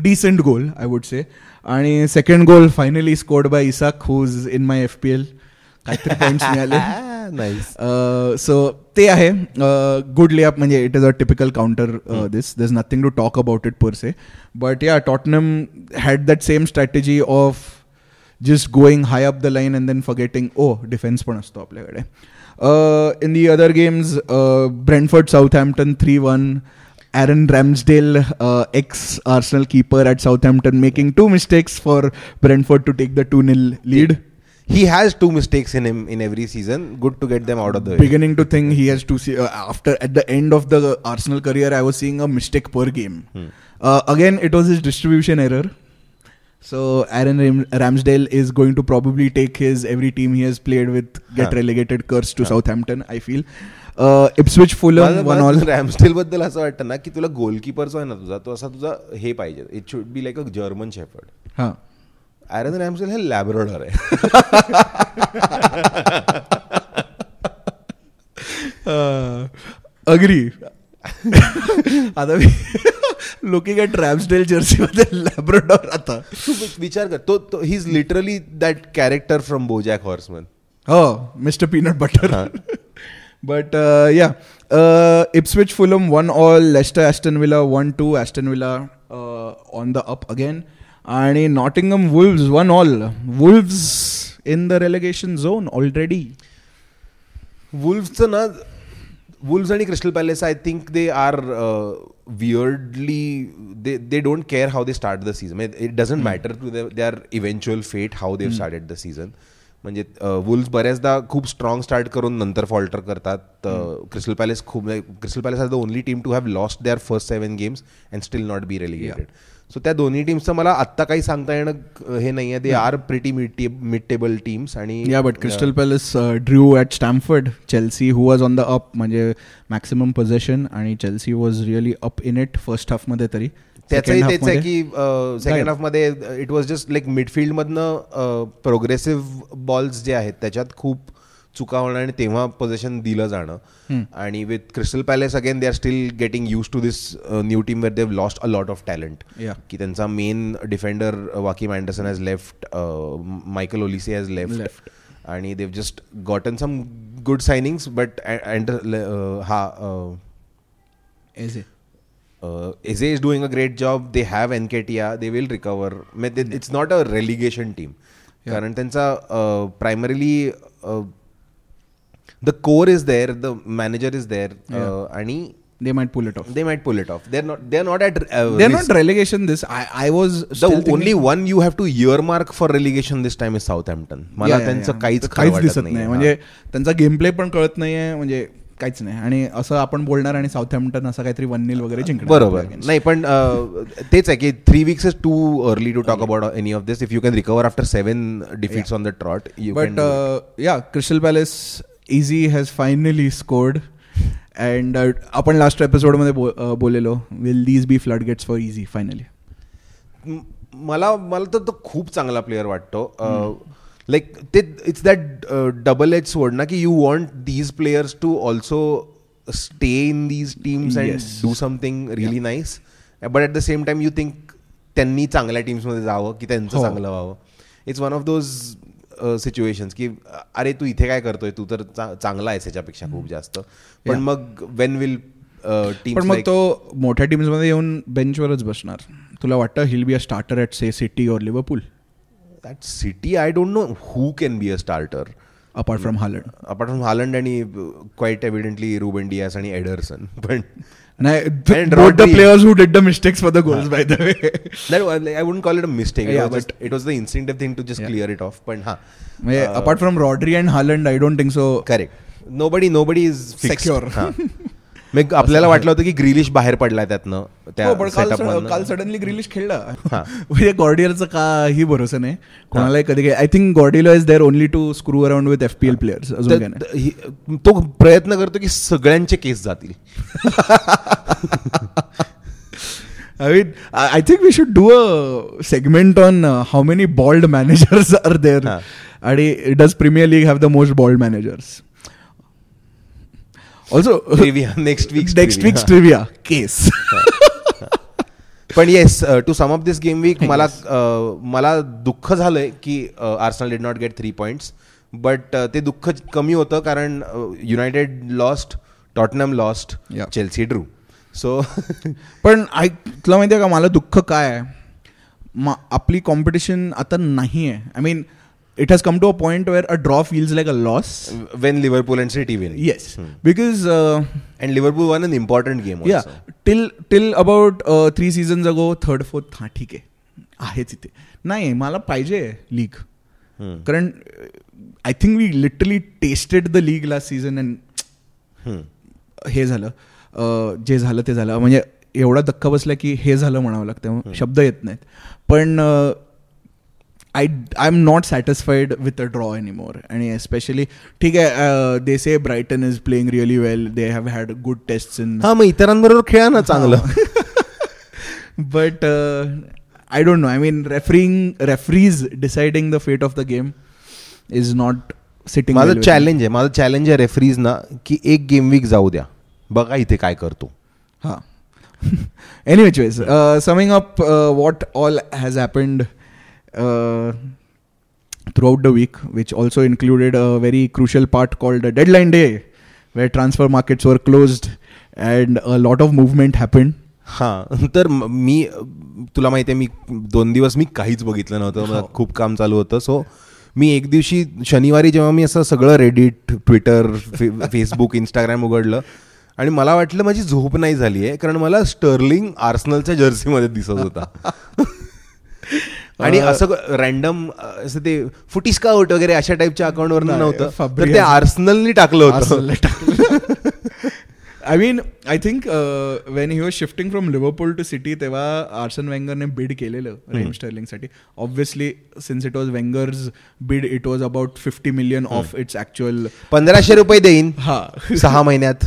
Decent goal, I would say. And second goal finally scored by Isak, who's in my FPL. काहीतरी points मिळाले. So ते आहे good layup. म्हणजे it is a typical counter this. There is nothing to talk about it per se. But yeah Tottenham had that same strategy of just going high up the line and then forgetting defence पण असतो आपल्याकडे. In the other games Brentford Southampton 3-1. Aaron Ramsdale, ex-Arsenal keeper at Southampton, making 2 mistakes for Brentford to take the 2-0 lead.
He has 2 mistakes in him in every season. Good to get them out of the way.
Beginning to think he has to see after at the end of the Arsenal career, I was seeing a mistake per game. Again, it was his distribution error. So Aaron Ramsdale is going to probably take his every team he has played with get relegated curse to Southampton. I feel. Ipswich Fulham 1-1.
Ramsdale बद्दल असं वाटतं ना की तुला goalkeeper जो आहे ना तुझा, तो असा तुझा हे पाहिजे. It should be like a German shepherd. हां. ॲरन रॅम्सडेल हे लॅब्राडॉर आहे.
अग्री. आता मी लुकिंग ॲट रॅम्सडेल जर्सीमध्ये लॅब्राडॉर. आता
विचार कर, तो he is literally that character from BoJack Horseman.
हो, Mr Peanut Butter. But Ipswich Fulham 1-1. Leicester Aston Villa 1-2. Aston Villa on the up again. And Nottingham Wolves 1-1. Wolves in the relegation zone already.
Wolves and Crystal Palace, I think they are weirdly, they don't care how they start the season. It doesn't matter to their eventual fate how they've started the season. म्हणजे Wolves बऱ्याचदा खूप strong start करून नंतर falter करतात. Crystal Palace are the only team to have lost their first 7 games and still not be relegated. So त्या दोन्ही टीम्सचं मला आत्ता काही सांगता येणं हे नाही आहे. They are pretty mid table teams. आणि
but Crystal Palace drew at Stamford Chelsea who was on the up, म्हणजे मॅक्सिमम पोझेशन, आणि Chelsea was really up in it first हाफमध्ये. तरी
त्याचंही तेच आहे की सेकंड हाफमध्ये इट वॉज जस्ट लाईक मिडफिल्डमधनं प्रोग्रेसिव्ह बॉल्स जे आहेत त्याच्यात खूप चुका होणं आणि तेव्हा पोझिशन दिलं जाणं. आणि with Crystal Palace again they are still getting use to this new team where they have lost a lot of talent. की त्यांचा main defender Joachim Andersen has left, Michael Olise has left, आणि they have just gotten some good signings. But Eze is doing a great job. They have Nketiah. They will recover. It's not a relegation team. कारण त्यांचा primarily the core is there, the manager is there, आणि
they might pull it off.
They're not at
they're not relegation. I was
the only one you have to earmark for relegation this time is Southampton. मला त्यांचं काहीच
दिसत नाही. म्हणजे त्यांचा game play पण कळत नाहीये, म्हणजे काहीच नाही. आणि असं आपण बोलणार आणि साऊथहॅम्प्टन असं काहीतरी 1-0 वगैरे जिंकणार.
बरोबर. नाही पण तेच आहे की 3 weeks is too early to talk about any of this. If you can recover after 7 defeats on the trot, you can.
But Crystal Palace Easy has finally scored. And आपण लास्ट एपिसोड मध्ये बोललेलो, will these be flood gates for Eze finally.
मला तर खूप चांगला player वाटतो. Like it's that double edge sword ना, की you want these players to also stay in these teams and do something really nice. But at the same time you think त्यांनी चांगल्या टीम्समध्ये जावं, की त्यांचं चांगलं व्हावं. It's one of those situations की अरे तू इथे काय करतोय, तू तर चांगला आहेस याच्यापेक्षा खूप जास्त. पण मग वेन विल टीम,
पण मग तो मोठ्या टीम्समध्ये येऊन बेंचवरच बसणार. तुला वाटतं hill be a starter at say city और Liverpool?
That City, I don't know who can be a starter
apart from Haaland
and quite evidently Ruben Dias and Ederson. But
both the players who did the mistakes for the goals, by the way.
I wouldn't call it a mistake. It was the instinctive thing to just clear it off. But
apart from Rodri and Haaland, I don't think so.
Correct. Nobody is fixed. Secure. मग आपल्याला वाटलं होतं की ग्रिलिश बाहेर पडलाय त्यातनं.
काल suddenly ग्रिलिश खेळला. म्हणजे गॉर्डियलचा काही भरोसा नाही कोणालाही कधी. I think Guardiola is there only to screw around with FPL players. अजून काय नाही.
तो प्रयत्न करतो की सगळ्यांचे केस जातील.
I think we should do a segment on how many bald managers are there. And does Premier League have the most bald managers? Also
trivia, next week's
trivia case.
पण yes, to sum up this game week, मला दुःख झालंय की Arsenal did not get 3 points. But ते दुःख कमी होतं कारण United lost, Tottenham lost, Chelsea drew. So
पण तुला माहिती आहे का मला दुःख काय आहे? आपली कॉम्पिटिशन आता नाही आहे. I mean it has come to a point where a draw feels like a loss
when Liverpool and City win.
Yes, because
and Liverpool won an important game also.
Yeah, till about 3 seasons ago, 3rd 4th हा ठीक आहे तिथे नाही. मला पाहिजे league, कारण I think we literally tested the league last season and हे झालं, जे झालं ते झालं. म्हणजे एवढा धक्का बसला की हे झालं म्हणावं लागतं, शब्द येत नाहीत. पण I'm not satisfied with a draw anymore. And especially, ठीक आहे, they say Brighton is playing really well. They have had good tests in.
हा, मग इतरांबरोबर खेळा ना चांगलं.
But I don't know. I mean, referees deciding the fate of the game is not sitting.
माझं challenge आहे रेफरीज ना, की एक गेम वीक जाऊ द्या, बघा इथे काय करतो.
हा. Anyways, summing up what all has happened throughout the week, which also included a very crucial part called a deadline day, where transfer markets were closed and a lot of movement happened.
हां, तर मी तुला माहिती आहे, मी 2 दिवस मी काहीच बघितलं नव्हतं, खूप काम चालू होतं. सो मी एक दिवशी शनिवारी जेव्हा मी असं सगळं रेडिट, ट्विटर, फेसबुक, इंस्टाग्राम उघडलं आणि मला वाटलं माझी झोप नाही झाली आहे, कारण मला स्टर्लिंग आर्सेनलच्या जर्सीमध्ये दिसत होता. आणि असं रॅन्डम असं ते फुटी स्काउट वगैरे अशा टाईपच्या अकाउंटवर नव्हतं, तर ते आर्सेनलनी टाकलं होतं.
I mean, I think when he was shifting from Liverpool to City, तेव्हा आर्सन वेंगरने बिड केलेलं रेम स्टर्लिंग साठी. Obviously, since it was Wenger's bid, it was about 50 million of its actual.
1500 रुपये देईन 6 महिन्यात.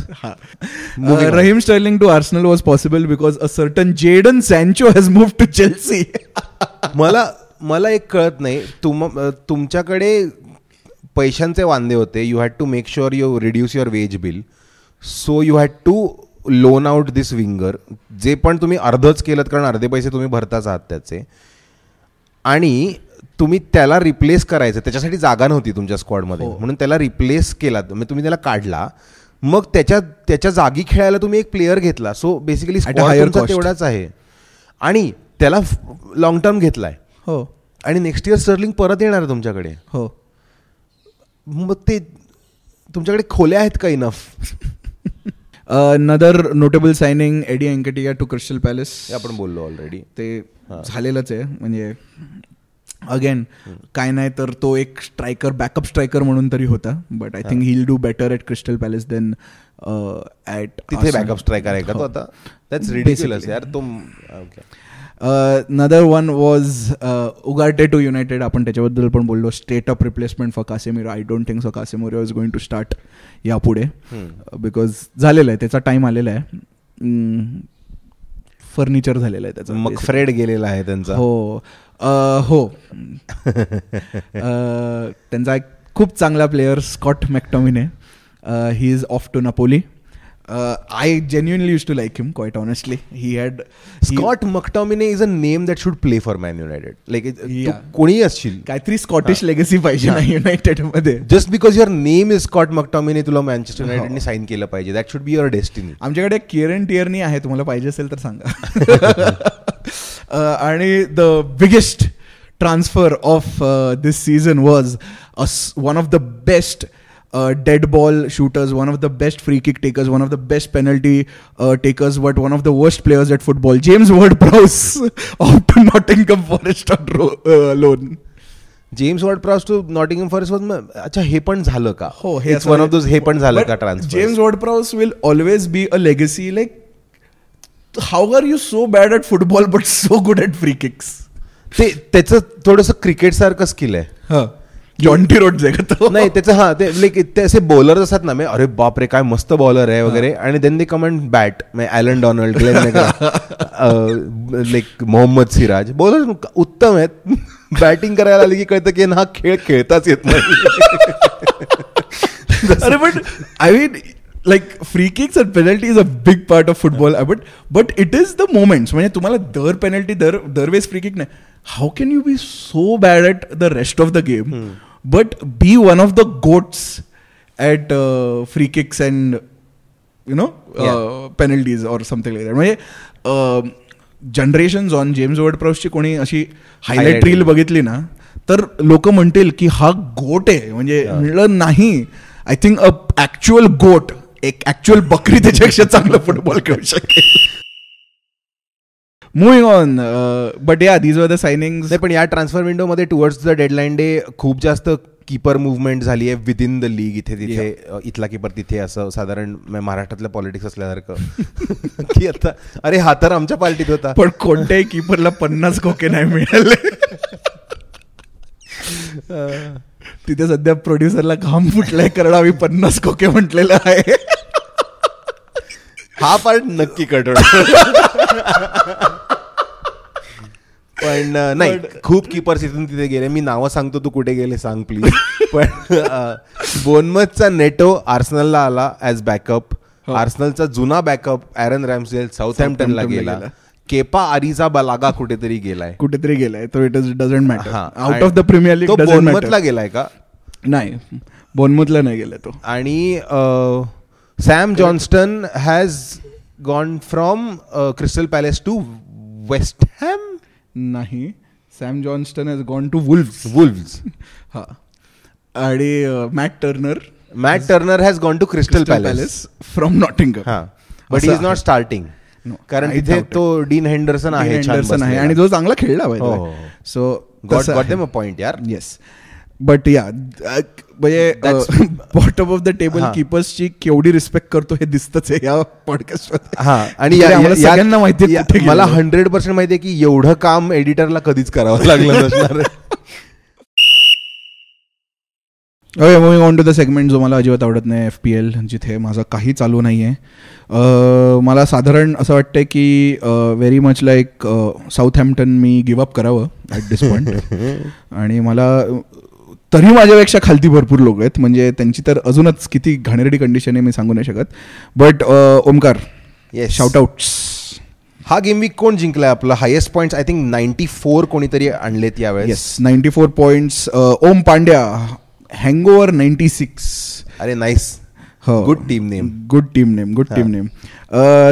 Raheem Sterling to Arsenal was possible because a certain Jadon Sancho has moved to Chelsea.
मला एक कळत नाही, तुमच्याकडे पैशांचे वांदे होते. You had to make sure you reduce your wage bill. So you had to loan out this winger, जे पण तुम्ही अर्धच केलं, कारण अर्धे पैसे तुम्ही भरताच आहात त्याचे. आणि तुम्ही त्याला रिप्लेस करायचं, त्याच्यासाठी जागा नव्हती तुमच्या स्क्वॉडमध्ये, म्हणून त्याला रिप्लेस केला. तुम्ही त्याला काढला, मग त्याच्या जागी खेळायला तुम्ही एक प्लेअर घेतला. सो बेसिकली तेवढाच आहे आणि त्याला लॉंग टर्म घेतलाय.
हो.
आणि नेक्स्ट इयर स्टर्लिंग परत येणार आहे तुमच्याकडे.
हो.
मग ते तुमच्याकडे खोल्या आहेत का enough?
Another notable signing, Eddie Nketiah to Crystal Palace.
आपण बोललो ऑलरेडी.
ते झालेलंच आहे. म्हणजे अगेन काय नाही तर तो एक स्ट्रायकर, बॅकअप स्ट्रायकर म्हणून तरी होता. But I think he will do better at Crystal Palace than at.
तिथे बॅकअप स्ट्रायकर आहे का तो आता? दॅट्स रिडिक्युलस यार. तो
another one was Ugarte to United. आपण त्याच्याबद्दल पण बोललो. Straight up replacement for Casemiro. I don't think so Casemiro is going to start यापुढे, बिकॉज झालेलं आहे, त्याचा टाइम आलेला आहे. फर्निचर झालेलं आहे त्याचं.
मग फ्रेड गेलेला आहे त्यांचा.
हो. हो. त्यांचा एक खूप चांगला player Scott McTominay. He is off to Napoli. I genuinely used to like him, quite honestly.
Scott McTominay is a name that should play for Man United. Like, कोणी असशील,
काहीतरी स्कॉटिश लेगसी पाहिजे ना युनायटेड मध्ये.
Just because your name is Scott McTominay तुला Manchester युनायटेडने sine केलं पाहिजे. That should be your destiny.
आमच्याकडे किरण टियरनी आहे, तुम्हाला पाहिजे असेल तर सांगा. आणि the biggest transfer of this season was one of the best dead ball shooters, one of the best free kick takers, one of the best penalty takers, but one of the worst players at football, James Ward-Prowse off to Nottingham Forest on loan.
James Ward-Prowse to Nottingham Forest was अच्छा हे पण झालं का?
हो,
it's one of those हे पण झालं का transfer.
James Ward-Prowse will always be a legacy. Like, how are you so bad at football but so good at free kicks?
ते त्याचं थोडंसं क्रिकेट सारखं स्किल आहे.
जॉन्टी रोड्स आहे का तो?
नाही त्याचं ते लाईक ते असे बॉलर असतात ना, अरे बाप रे काय मस्त बॉलर आहे वगैरे, आणि then they come and bat. Allan Donald, like Mohammed Siraj, bowler उत्तम आहेत. बॅटिंग करायला आली की कळतं की हा खेळ खेळताच येत नाही.
अरे but I mean like free kicks and penalty is a big part of football, but it is the moments. म्हणजे तुम्हाला दर पेनल्टी दरवेळेस फ्री किक नाही. How can you be so bad at the rest of the game but be one of the goats at free kicks and penalties or something like that? म्हणजे generations on James वॉर्ड-प्राउसची कोणी अशी highlight reel बघितली ना तर लोक म्हणतील की हा गोट आहे. म्हणजे म्हणलं नाही, आय थिंक अ ऍक्च्युअल गोट, एक ऍक्च्युअल बकरी त्याच्यापेक्षा चांगलं फुटबॉल खेळू शकेल. Moving on, but yeah, these were the signings.
पण या ट्रान्सफर विंडो मध्ये टुवर्ड्स द डेडलाईन डे खूप जास्त कीपर मुवमेंट झाली आहे विदिन द लीग. इथे तिथे इथला कीपर तिथे, असं साधारण महाराष्ट्रातल्या पॉलिटिक्स असल्यासारखं की आता अरे हा तर आमच्या पार्टीत होता.
पण कोणत्याही कीपरला 50 खोके नाही मिळाले. तिथे सध्या प्रोड्युसरला घाम फुटलाय कारण आम्ही 50 खोके म्हटलेलं आहे.
हा पार्ट नक्की कट. पण नाही, खूप कीपर्स इथून तिथे गेले. मी नावं सांगतो, तू कुठे गेले सांग प्लीज. पण बोर्नमथचा नेटो आर्सेनलला आला ॲज बॅकअप. आर्सेनलचा जुना बॅकअप ॲरन रॅम्सडेल साऊथहॅम्प्टनला गेला. केपा अरिझाबालागा कुठेतरी गेलाय.
तो it doesn't matter. Out of the Premier League.
बोर्नमथला गेलाय का?
नाही, बोर्नमथला नाही गेलाय तो.
आणि Sam Johnstone has gone from Crystal Palace to West Ham.
नाही, Sam Johnstone has gone to Wolves. हा. आणि Matt Turner has gone to Crystal Palace
from Nottingham. But he is not starting, कारण तिथे तो डीन हेंडरसन आहे
आणि जो चांगला खेळला पाहिजे. So
got them a point यार.
येस, बट या म्हणजे बॉटम ऑफ द टेबल कीपर्सची केवढी रिस्पेक्ट करतो हे दिसतच आहे या पॉडकास्टमध्ये.
हा, आणि सगळ्यांना माहिती, मला 100% माहिती आहे की एवढं काम एडिटरला कधीच करावं लागलं नसणार.
Okay, moving on to the segment जो मला अजिबात आवडत नाही, FPL, जिथे माझं काही चालू नाही आहे. मला साधारण असं वाटतं की व्हेरी मच लाईक साऊथहॅम्प्टन मी गिव्ह अप करावं ॲट दिस पॉईंट. आणि मला तरी माझ्यापेक्षा खालती भरपूर लोक आहेत, म्हणजे त्यांची तर अजूनच किती घाणेरडी कंडिशन आहे मी सांगू नाही शकत. But Omkar, shout outs.
हा गेम वीक कोण जिंकलाय आपला? हायेस्ट पॉइंट्स आय थिंक 94 कोणीतरी आणलेत यावेळेस.
Yes, 94 points. Om Pandya, hangover 96.
अरे नाईस. Good team name.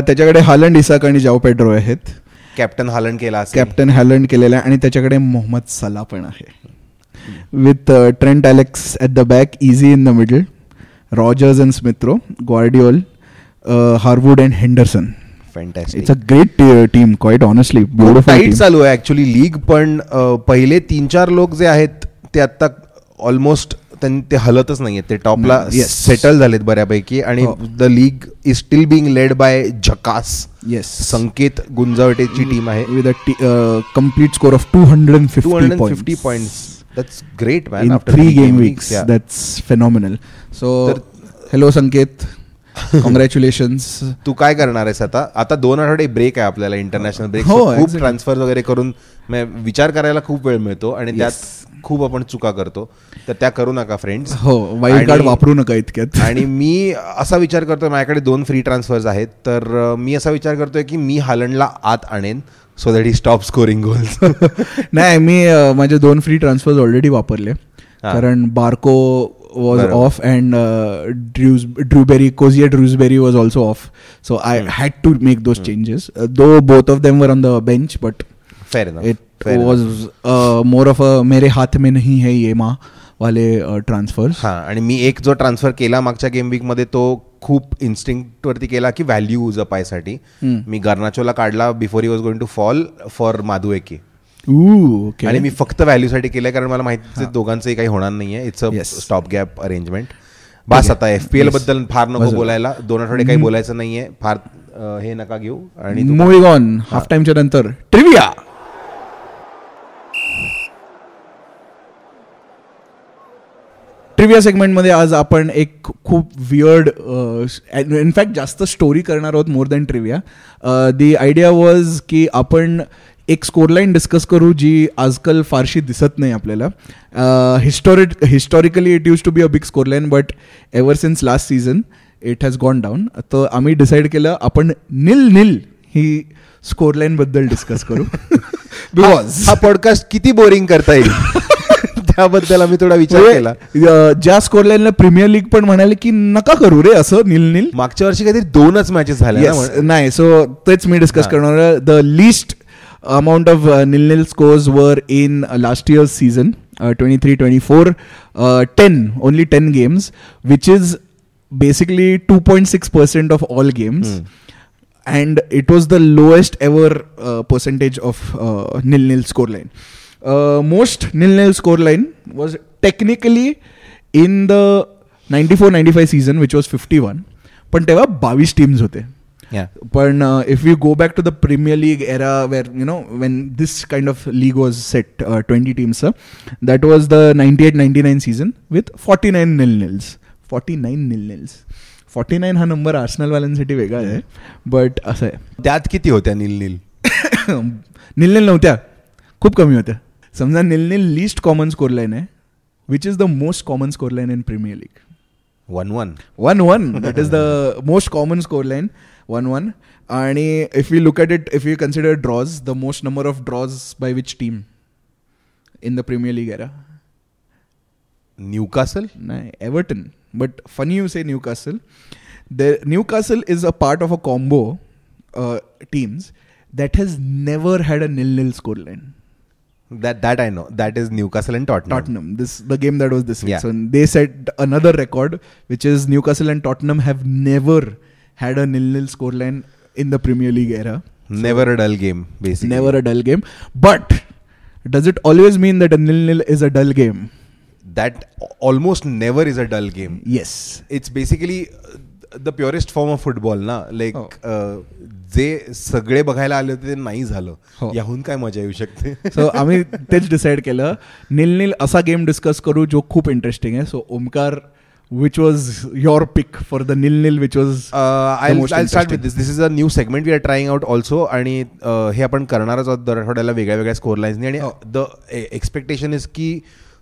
त्याच्याकडे हालंड, इसाक आणि जाओ पेड्रो आहेत.
कॅप्टन
हालंड केलेला आहे आणि त्याच्याकडे मोहम्मद सला पण आहे. With Trent Alex at the back, Eze in the middle, Rogers and Smith Rowe, Gvardiol, Harwood and Henderson.
Fantastic.
It's a great team, quite honestly.
Tight चालू आहे ऍक्च्युली लीग, पण पहिले 3-4 लोक जे आहेत ते आता ऑलमोस्ट ते हलतच नाहीये, ते टॉपला सेटल झालेत बऱ्यापैकी. आणि the league is still being led by Zakaas. Sanket गुंजावटेची टीम आहे
with a complete score of 250
points. That's great, man.
In
After
3 game weeks. Yeah. That's phenomenal. So, hello Sanket. Congratulations.
तू काय करणार आहेस आता 2 आठवडे ब्रेक आहे आपल्याला, इंटरनॅशनल ब्रेक. खूप ट्रान्सफर वगैरे करून विचार करायला खूप वेळ मिळतो आणि त्यात खूप आपण चुका करतो, तर त्या करू नका फ्रेंड्स.
हो, वाईल्ड कार्ड वापरू नका इतक्यात.
आणि मी असा विचार करतोय, माझ्याकडे 2 फ्री ट्रान्सफर्स आहेत, तर मी असा विचार करतोय की मी हालंडला आत आणेन so that he stop scoring goals.
नाही, मी माझे 2 फ्री ट्रान्सफर्स ऑलरेडी वापरले, कारण बार्को was off and ड्रूबेरी was also off, so I had to make those changes, though both of them were on the bench, but
fair enough,
it was more of a मेरे हाथ में नहीं है ये माँ वाले ट्रान्सफर्स.
हां, आणि मी एक जो ट्रान्सफर केला मागच्या गेम वीक मध्ये तो खूप इन्स्टिंक्ट वरती केला की व्हॅल्यू जपायसाठी. मी गार्नाचोला काढला before he was going to fall for Madueke. आणि मी फक्त व्हॅल्यूसाठी केलंय, कारण मला माहिती दोघांचंही काही होणार नाहीये. It's a stop gap arrangement. बस आता FPL बद्दल फार नको बोलायला, 2 आठवडे काही बोलायचं नाहीये, फार हे नका घेऊ. आणि
मूव्हिंग ऑन, हाफ टाइमच्या नंतर ट्रिव्हिया. ट्रिव्हिया सेगमेंटमध्ये आज आपण एक खूप वियर्ड, इनफॅक्ट जास्त स्टोरी करणार आहोत more than trivia. The idea was की आपण एक स्कोरलाईन डिस्कस करू जी आजकाल फारशी दिसत नाही आपल्याला. Historically it use to be a big scoreline, but ever since last season it has gone down. तर आम्ही डिसाईड केलं आपण 0-0 ही स्कोरलाईन बद्दल डिस्कस करू. बिकॉज
हा पॉडकास्ट किती बोरिंग करता येईल त्याबद्दल आम्ही थोडा विचार केला.
ज्या स्कोरलाईनला प्रीमियर लीग पण म्हणाले की नका करू रे असं 0-0.
मागच्या वर्षी काहीतरी 2च मॅचेस झाल्या
नाही, सो तेच मी डिस्कस करणार. The list amount of 0-0 scores were in last year's season, 23-24, 10 games, which is basically 2.6% of all games. And it was the lowest ever percentage of 0-0 scoreline. Most 0-0 scoreline was technically in the 94-95 season, which was 51, पण तेव्हा 22 teams होते. But if we go back to the Premier League era, where when this kind of league was set, 20 teams, that was the 98-99 season with 49 0-0s. 49 0-0s. 49 हा number Arsenal वाल्यांसाठी वेगळा आहे, but असं आहे.
त्यात किती होत्या 0-0?
0-0 नव्हत्या, खूप कमी होत्या. समजा 0-0 लीस्ट कॉमन स्कोरलाईन आहे, which is the most common scoreline in Premier League. 1-1. That is the most common scoreline. 1-1. And if we look at it, if we consider draws, the most number of draws by which team in the Premier League era?
Newcastle?
No, Everton. But funny you say Newcastle. Newcastle is a part of a combo teams that has never had a 0-0 scoreline.
That I know. That is Newcastle and Tottenham.
The game that was this week. So they set another record, which is Newcastle and Tottenham have never had a 0-0 scoreline in the Premier League era.
Never a dull game, basically.
Never a dull game. But does it always mean that a 0-0 is a dull game?
That almost never is a dull game.
Yes.
It's basically the purest form of football ना. Like जे सगळे बघायला आले होते ते नाही झालं, याहून काय मजा येऊ शकते.
सो आम्ही तेच डिसाईड केलं 0-0 असा गेम डिस्कस करू जो खूप इंटरेस्टिंग आहे. So Omkar, which was your pick for the 0-0 which was
I'll start with this is a new segment we are trying out also, आणि हे आपण करणारच आहोत दर आठवड्याला वेगळ्या वेगळ्या स्कोर लाईन्सनी. आणि द एक्सपेक्टेशन इज की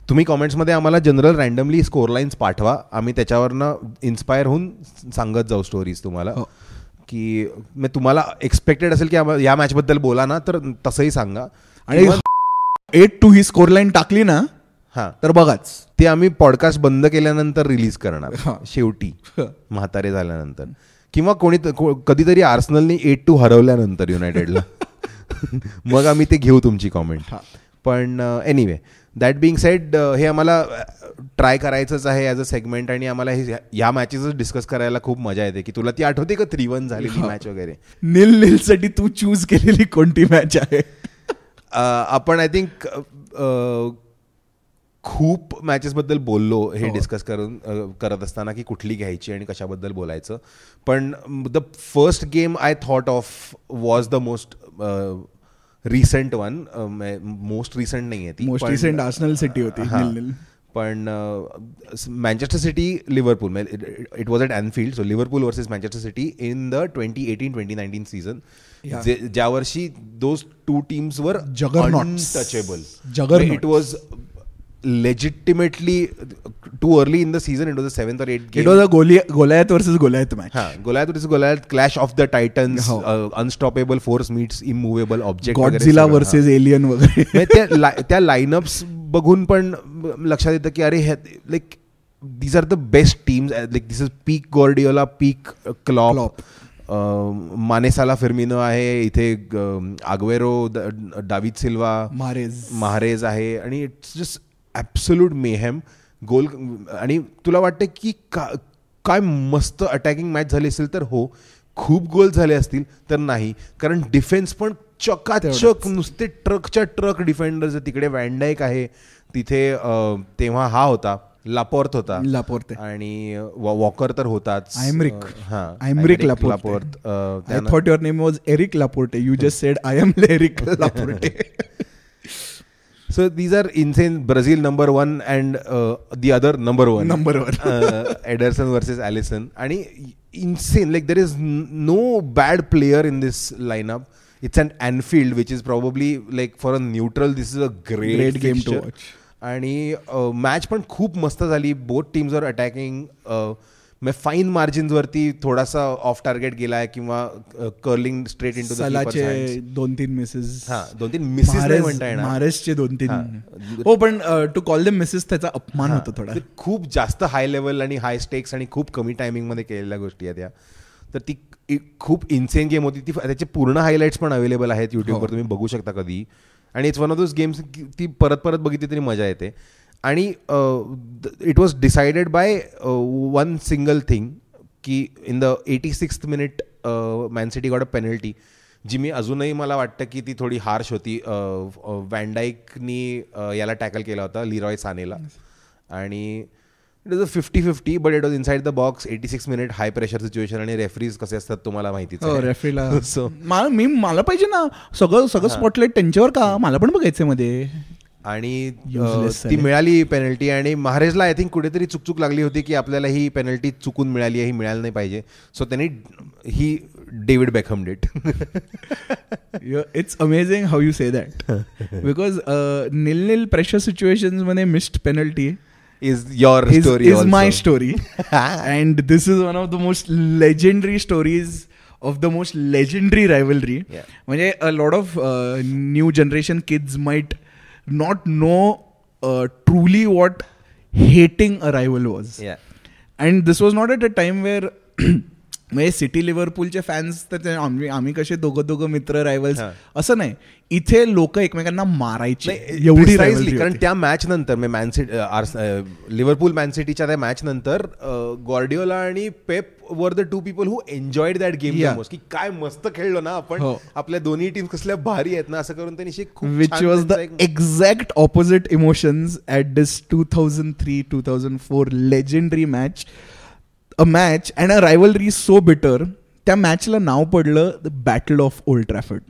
तुम्ही कॉमेंट्समध्ये आम्हाला जनरल रँडमली स्कोर लाईन्स पाठवा, आम्ही त्याच्यावरनं इन्स्पायर होऊन सांगत जाऊ स्टोरीज तुम्हाला. की मी तुम्हाला एक्सपेक्टेड असेल की या मॅचबद्दल बोला ना, तर तसंही सांगा.
आणि 8-2 ही स्कोरलाईन टाकली ना तर बघाच.
ते आम्ही पॉडकास्ट बंद केल्यानंतर रिलीज करणार शेवटी, म्हातारे झाल्यानंतर, किंवा कधीतरी आर्सेनलने 8-2 हरवल्यानंतर युनायटेडला. मग आम्ही ते घेऊ तुमची कॉमेंट. पण एनिवे, दॅट बिंग सेड, हे आम्हाला ट्राय करायचंच आहे ॲज अ सेगमेंट, आणि आम्हाला ह्या मॅचेसच डिस्कस करायला खूप मजा येते. की तुला ती आठवते का 3-1 झालेली मॅच वगैरे?
0-0 साठी तू चूज केलेली कोणती मॅच आहे?
आपण आय थिंक खूप मॅचेसबद्दल बोललो हे डिस्कस करत असताना, की कुठली घ्यायची आणि कशाबद्दल बोलायचं. पण the first game I thought of was the most recent one. Most recent नाही आहे ती,
मोस्ट रिसेंट आर्सेनल सिटी होती 0-0.
पण Manchester City Liverpool, it was at Anfield, so Liverpool versus Manchester City in the 2018-2019 season, ज्या वर्षी those two teams were untouchable. It was legitimately too early in the season. It was a 7th or 8th game.
It was a Goliath versus Goliath match.
Goliath versus Goliath, clash of the titans. Unstoppable force meets immovable object.
Godzilla versus alien वगैरे.
त्या lineups बघून पण लक्षात येतं की अरे like these are the best teams. Like this is peak Guardiola, peak Klopp. Mane साला फिर्मिनो आहे इथे, आग्वेरो, डाविड सिल्वा, महारेज आहे, आणि इट्स जस्ट ॲब्सोल्यूट मेहम गोल. आणि तुला वाटतं की काय मस्त अटॅकिंग मॅच झाली असेल तर हो, खूप गोल झाले असतील तर नाही, कारण डिफेन्स पण चकाचक, नुसते ट्रकच्या ट्रक डिफेंडर्स. तिकडे वॅन डायक आहे, तिथे तेव्हा हा होता लापोर्त होता, आणि वॉकर तर होताच,
Aymeric Laporte. I thought your name was Eric Laporte, you just said I am Eric Laporte.
So these are insane. Brazil number 1 and the other number 1. Ederson versus Alisson. And insane. Like there is no bad player in this lineup. It's an Anfield, which is probably like for a neutral, this is a great
game to watch.
आणि match पण खूप मस्त झाली. Both teams were attacking, fine margins वरती थोडासा off target गेलाय, किंवा curling straight into
सलाचे 2-3 मिसेस.
2-3 मिसेस नाही म्हणता येणार,
महाराजचे 2-3. हो, पण टू कॉल देम मिसेस त्याचा अपमान होतो थोडा.
खूप जास्त हाय लेवल आणि हाय स्टेक्स आणि खूप कमी टायमिंग मध्ये केलेल्या गोष्टी आहेत त्या. तर ती खूप इन्सेन गेम होती. ती त्याचे पूर्ण हायलाइट्स पण अवेलेबल आहेत युट्यूबवर, तुम्ही बघू शकता कधी. आणि it's one of those games, ती परत परत बघितली तरी मजा येते. आणि it was decided by one single thing, की in the 86th minute Man City got a penalty, जी मी अजूनही मला वाटतं की ती थोडी हार्श होती. वॅन डायकनी याला टॅकल केला होता, लिरॉय सानेला, आणि it was a 50-50, but it was inside the box. 86 minute high pressure situation, आणि रेफरीज कसे असतात तुम्हाला माहितीच आहे.
रेफरीला मला पाहिजे ना सगळं स्पॉटलाइट त्यांच्यावर का, मला पण बघायचं मध्ये.
आणि ती मिळाली पेनल्टी, आणि महाराजला आय थिंक कुठेतरी चुकचूक लागली होती की आपल्याला ही पेनल्टी चुकून मिळाली आहे, ही मिळायला नाही पाहिजे. सो त्यांनी he David Beckham did.
It's amazing how you say that, because 0-0 pressure situations मध्ये missed penalty
is your story,
is my story. And this is one of the most legendary stories of the most legendary rivalry. म्हणजे a lot of new generation kids might not know truly what hating a rival was. And this was not at a time where म्हणजे city लिव्हरपूलचे fans तर आम्ही कसे दोघं मित्र rivals असं नाही, इथे लोक एकमेकांना मारायचे एवढी रायव्हल्री.
कारण त्या मॅच नंतर मॅन सिटी लिव्हरपूल मॅन सिटीच्या त्या मॅच नंतर गॉर्डिओला आणि Pep were the two people who enjoyed that game most, की काय मस्त खेळलो ना आपण, आपल्या दोन्ही टीम कसल्या भारी आहेत ना, असं करून त्यांनी खूप,
which was the exact opposite emotions at this 2003-2004 legendary match. A match and a rivalry so bitter. त्या मॅचला नाव पडलं the Battle of Old Trafford.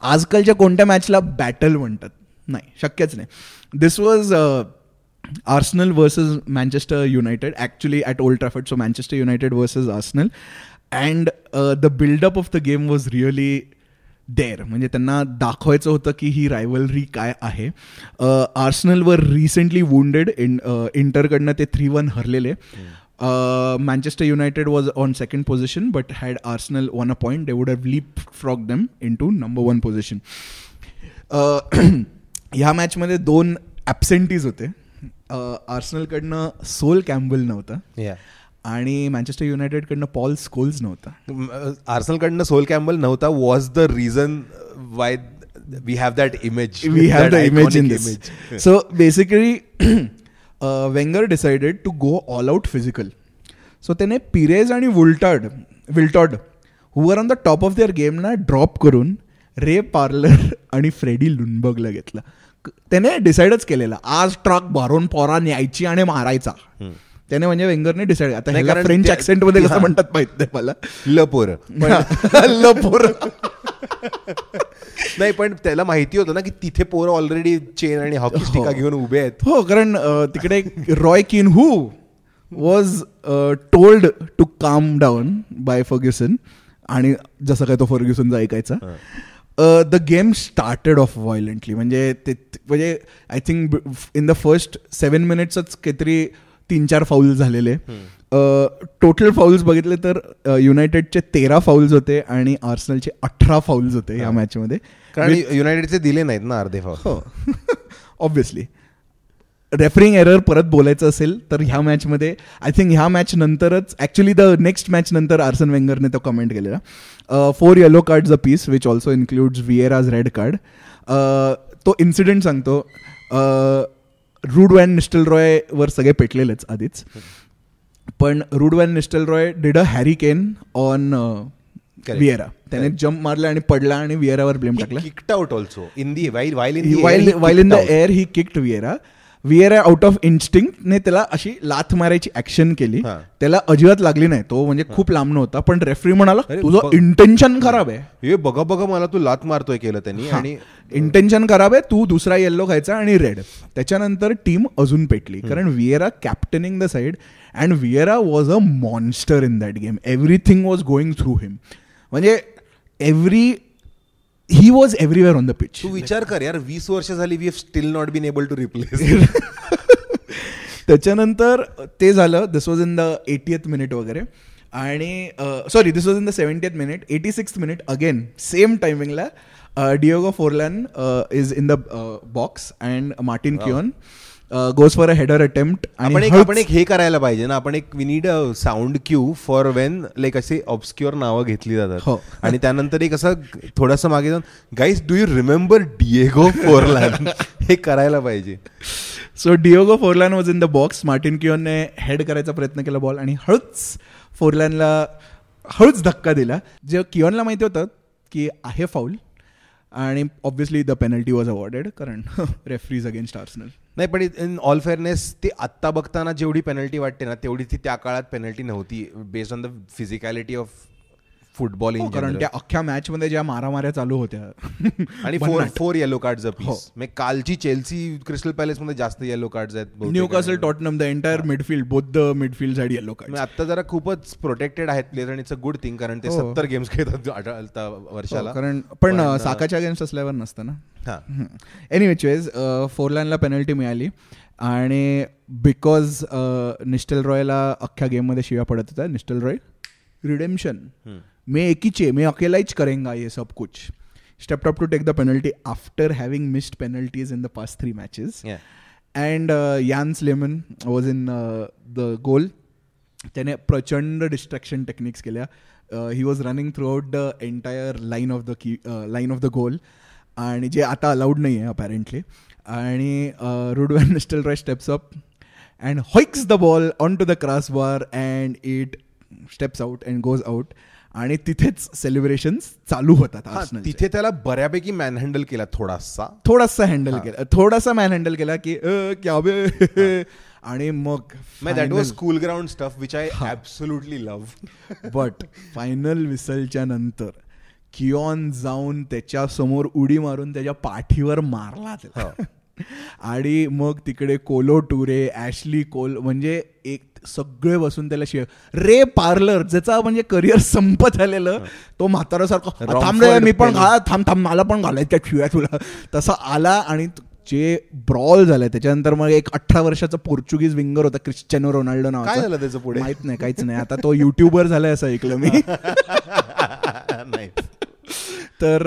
आजकालच्या कोणत्या मॅचला बॅटल म्हणतात? नाही, शक्यच नाही. This was Arsenal versus Manchester United, actually at Old Trafford. So Manchester United versus Arsenal, and the buildup of the game was really there. म्हणजे त्यांना दाखवायचं होतं की ही रायव्हलरी काय आहे. आर्सेनल वर रिसेंटली वुंडेड, इंटरकडनं ते 3-1 हरलेले. Manchester United was on second position, but had Arsenal won a point, they would have leapfrogged them into number 1 position. ह्या मॅचमध्ये 2 ॲब्सेंटीज होते. आर्सेनलकडनं सोल कॅम्बल नव्हता आणि मँचेस्टर युनायटेडकडनं पॉल स्कोल्स नव्हता.
आर्सेनलकडनं सोल कॅम्बल नव्हता was the reason why we have that image.
We have the image in this. So basically, Wenger decided to go all out physical. So त्याने पिरेज आणि विल्टॉड who were on the top of their game ना drop करून रे parlour आणि Freddy लुनबर्गला घेतला. त्याने डिसाईडच केलेला आज truck भरून पोरा न्यायची आणि मारायचा. त्याने म्हणजे वेंगरने डिसाईड. आता ह्याला फ्रेंच ऍक्सेंट मध्ये कसं म्हणतात माहित नाही मला.
लपोर नाही पण त्याला माहिती होतं ना की तिथे पोरं ऑलरेडी चेन आणि हॉकी स्टिका घेऊन उभे आहेत.
हो कारण तिकडे Roy Keane who was told to calm down by Ferguson आणि जसं काय तो फर्ग्युसनचा ऐकायचा. The game started off violently. म्हणजे I think in the first 7 minutesच काहीतरी 3-4 फाऊल्स झालेले. टोटल फाऊल्स बघितले तर युनायटेडचे 13 फाऊल्स होते आणि आर्सेनलचे 18 फाऊल्स होते या मॅचमध्ये.
कारण युनायटेडचे दिले नाहीत ना अर्धे फाऊल.
हो ऑब्व्हियसली. रेफरिंग एरर परत बोलायचं असेल तर ह्या मॅचमध्ये आय थिंक ह्या मॅच नंतरच ॲक्च्युली द नेक्स्ट मॅच नंतर आर्सन वेंगरने तो कमेंट केलेला. 4 yellow cards a piece which also includes Vieira's red card. तो इन्सिडेंट सांगतो. रूड वॅन निस्टेलरॉय वर सगळे पेटलेलेच आधीच, पण Ruud van Nistelrooy did a Harry Kane on Vieira. त्याने जम्प मारला आणि पडला आणि विएरावर ब्लेम टाकला.
Kicked out also in the while
in the air he kicked विएरा. विएरा out of इन्स्टिंक्टने त्याला अशी लाथ मारायची ऍक्शन केली. त्याला अजिबात लागली नाही. तो म्हणजे खूप लांब नव्हता, पण रेफरी म्हणाला तुझं इंटेन्शन खराब आहे.
हे बघा बघा मला तू लाथ मारतोय केलं त्यांनी आणि
इंटेन्शन खराब आहे. तू दुसरा येल्लो खायचा आणि रेड. त्याच्यानंतर टीम अजून पेटली कारण Vieira captaining the side and Vieira was a monster in that game. Everything was going through him. म्हणजे he was everywhere on the pitch.
तू विचार कर यार 20 वर्ष झाली we have still not been able to replace.
त्याच्यानंतर ते झालं. This was in the 80th minute वगैरे आणि sorry this was in the 70th minute. 86th minute again same टायमिंगला Diego Forlan is in the box and Martin Keown goes for a header attempt.
आपण एक हे करायला पाहिजे ना, आपण एक we need a sound cue for when like असे ऑब्स्क्युअर नावं घेतली जातात आणि त्यानंतर एक असं थोडंसं मागे जाऊन guys do you remember Diego Forlan हे करायला पाहिजे.
So Diego Forlan was in the box. Martin किओनने हेड करायचा प्रयत्न केला बॉल आणि हळूच फोरलॅनला हळूच धक्का दिला. जे किओनला माहिती होतं की आहे फाऊल आणि obviously the penalty was awarded कारण रेफरीज अगेन्स्ट आर्सेनल.
नाही पण इन ऑल फेअरनेस ते आत्ता बघताना जेवढी पेनल्टी वाटते ना तेवढी ती त्या काळात पेनल्टी नव्हती based on the physicality of football in
कारण त्या अख्ख्या मॅच मध्ये ज्या मारामाऱ्या चालू होत्या
आणि 4 येलो कार्ड्स पीस. कालची चेल्सी क्रिस्टल पॅलेस मध्ये जास्त येलो कार्ड्स आहेत.
Newcastle Tottenham the entire midfield both the midfield side yellow card.
आता जरा खूपच प्रोटेक्टेड आहेत प्लेयर आणि इट्स अ गुड थिंग कारण ते 70 गेम्स खेळतात वर्षाला.
कारण पण साकाच्या गेम्स असल्यावर नसतं ना. एनिवेज फोरलॅनला पेनल्टी मिळाली आणि बिकॉज निस्टेलरॉयला अख्ख्या गेममध्ये शिव्या पडत होत्या. निस्टेलरॉय रिडेम्पशन मैं अकेला ही करेंगा ये सब कुछ. Stepped up to take the penalty after having missed penalties in the past 3 matches. And Jens Lehmann was in the goal. त्याने प्रचंड डिस्ट्रॅक्शन टेक्निक्स केल्या. He was running throughout the entire line of the goal आणि जे आता allowed नाही आहे apparently. आणि Ruud van Nistelrooy steps up and hoicks the ball on to the crossbar and it steps out and goes out. आणि तिथेच celebrations चालू होतात.
तिथे त्याला बऱ्यापैकी मॅन हँडल केला.
थोडासा मॅन हँडल केला की क्या बे आणि मग
that was school ground stuff which I absolutely love.
But final विसलच्या नंतर किओन जाऊन त्याच्या समोर उडी मारून त्याच्या पाठीवर मारला त्याला. आणि मग तिकडे कोलो टुरे, ॲशली कोल म्हणजे एक सगळे बसून त्याला रे पार्लर ज्याचा म्हणजे करिअर संपत आलेलं तो म्हातारासारखं थांब रे मी पण थांब मला पण घालायच्या शिव्या तुला तसा आला. आणि जे ब्रॉल झालाय त्याच्यानंतर मग एक 18 वर्षाचा पोर्चुगीज विंगर होता क्रिस्टियानो रोनाल्डो नावाचा.
काय झालं त्याचं पुढे
माहित नाही, काहीच नाही. आता तो युट्यूबर झालाय असं ऐकलं मी. तर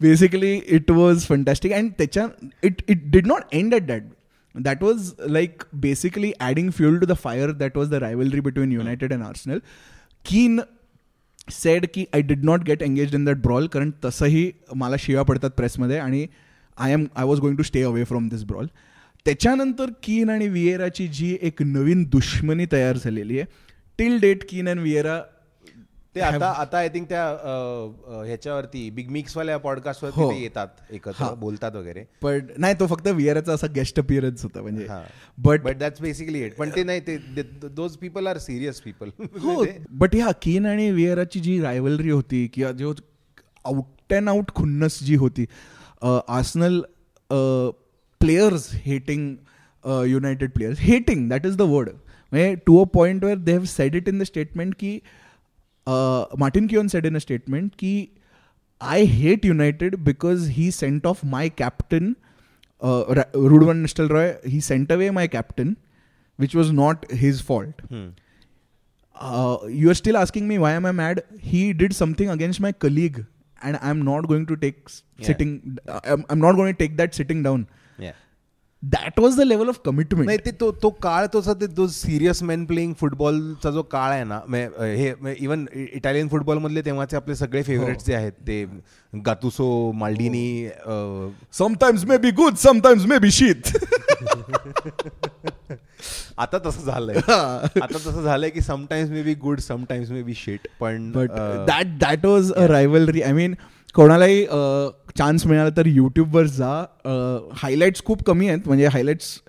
basically it was fantastic. And it did not end at that. That was like basically adding fuel to the fire that was the rivalry between United and Arsenal. Keane said की I did not get engaged in that brawl कारण तसंही मला शिव्या पडतात प्रेसमध्ये आणि I was going to stay away from this brawl. त्याच्यानंतर कीन आणि विएराची जी एक नवीन दुश्मनी तयार झालेली आहे, टिल डेट कीन अँड विएरा
ते आता आय थिंक त्या ह्याच्यावरती बिग मिक्स वाल्या पॉडकास्टवरती ते येतात एकत्र बोलतात वगैरे.
पण नाही, तो फक्त विएराचा असा गेस्ट अपीअरन्स होता म्हणजे.
But that's basically it. पण ते नाही, ते those people are serious people.
But ह्या कीन आणि विएराची जी रायव्हलरी होती किंवा जो आउट अँड आउट खुन्नस जी होती, Arsenal players hating United players, hating that is the word. म्हणजे to a point where they have said it in the statement की Martin Keown said in a statement ki I hate United because he sent off my captain, Ruud van Nistelrooy. He sent away my captain, which was not his fault. You are still asking me why am I mad? He did something against my colleague and I'm not going to take I'm not going to take that sitting down. That was the level of commitment.
नाही, ते तो काळ तो serious main playing फुटबॉलचा जो काळ आहे ना, हे इवन इटालियन फुटबॉल मधले तेव्हाचे आपले सगळे फेवरेट्स जे आहेत ते Gattuso, Maldini,
sometimes may be good, sometimes may be shit.
आता तसं झालंय की sometimes may be good, sometimes may be shit. पण
that was a rivalry. I mean कोणालाही चान्स मिळाला तर यूट्यूबवर जा. हायलाइट्स खूप कमी आहेत, म्हणजे हायलाइट्स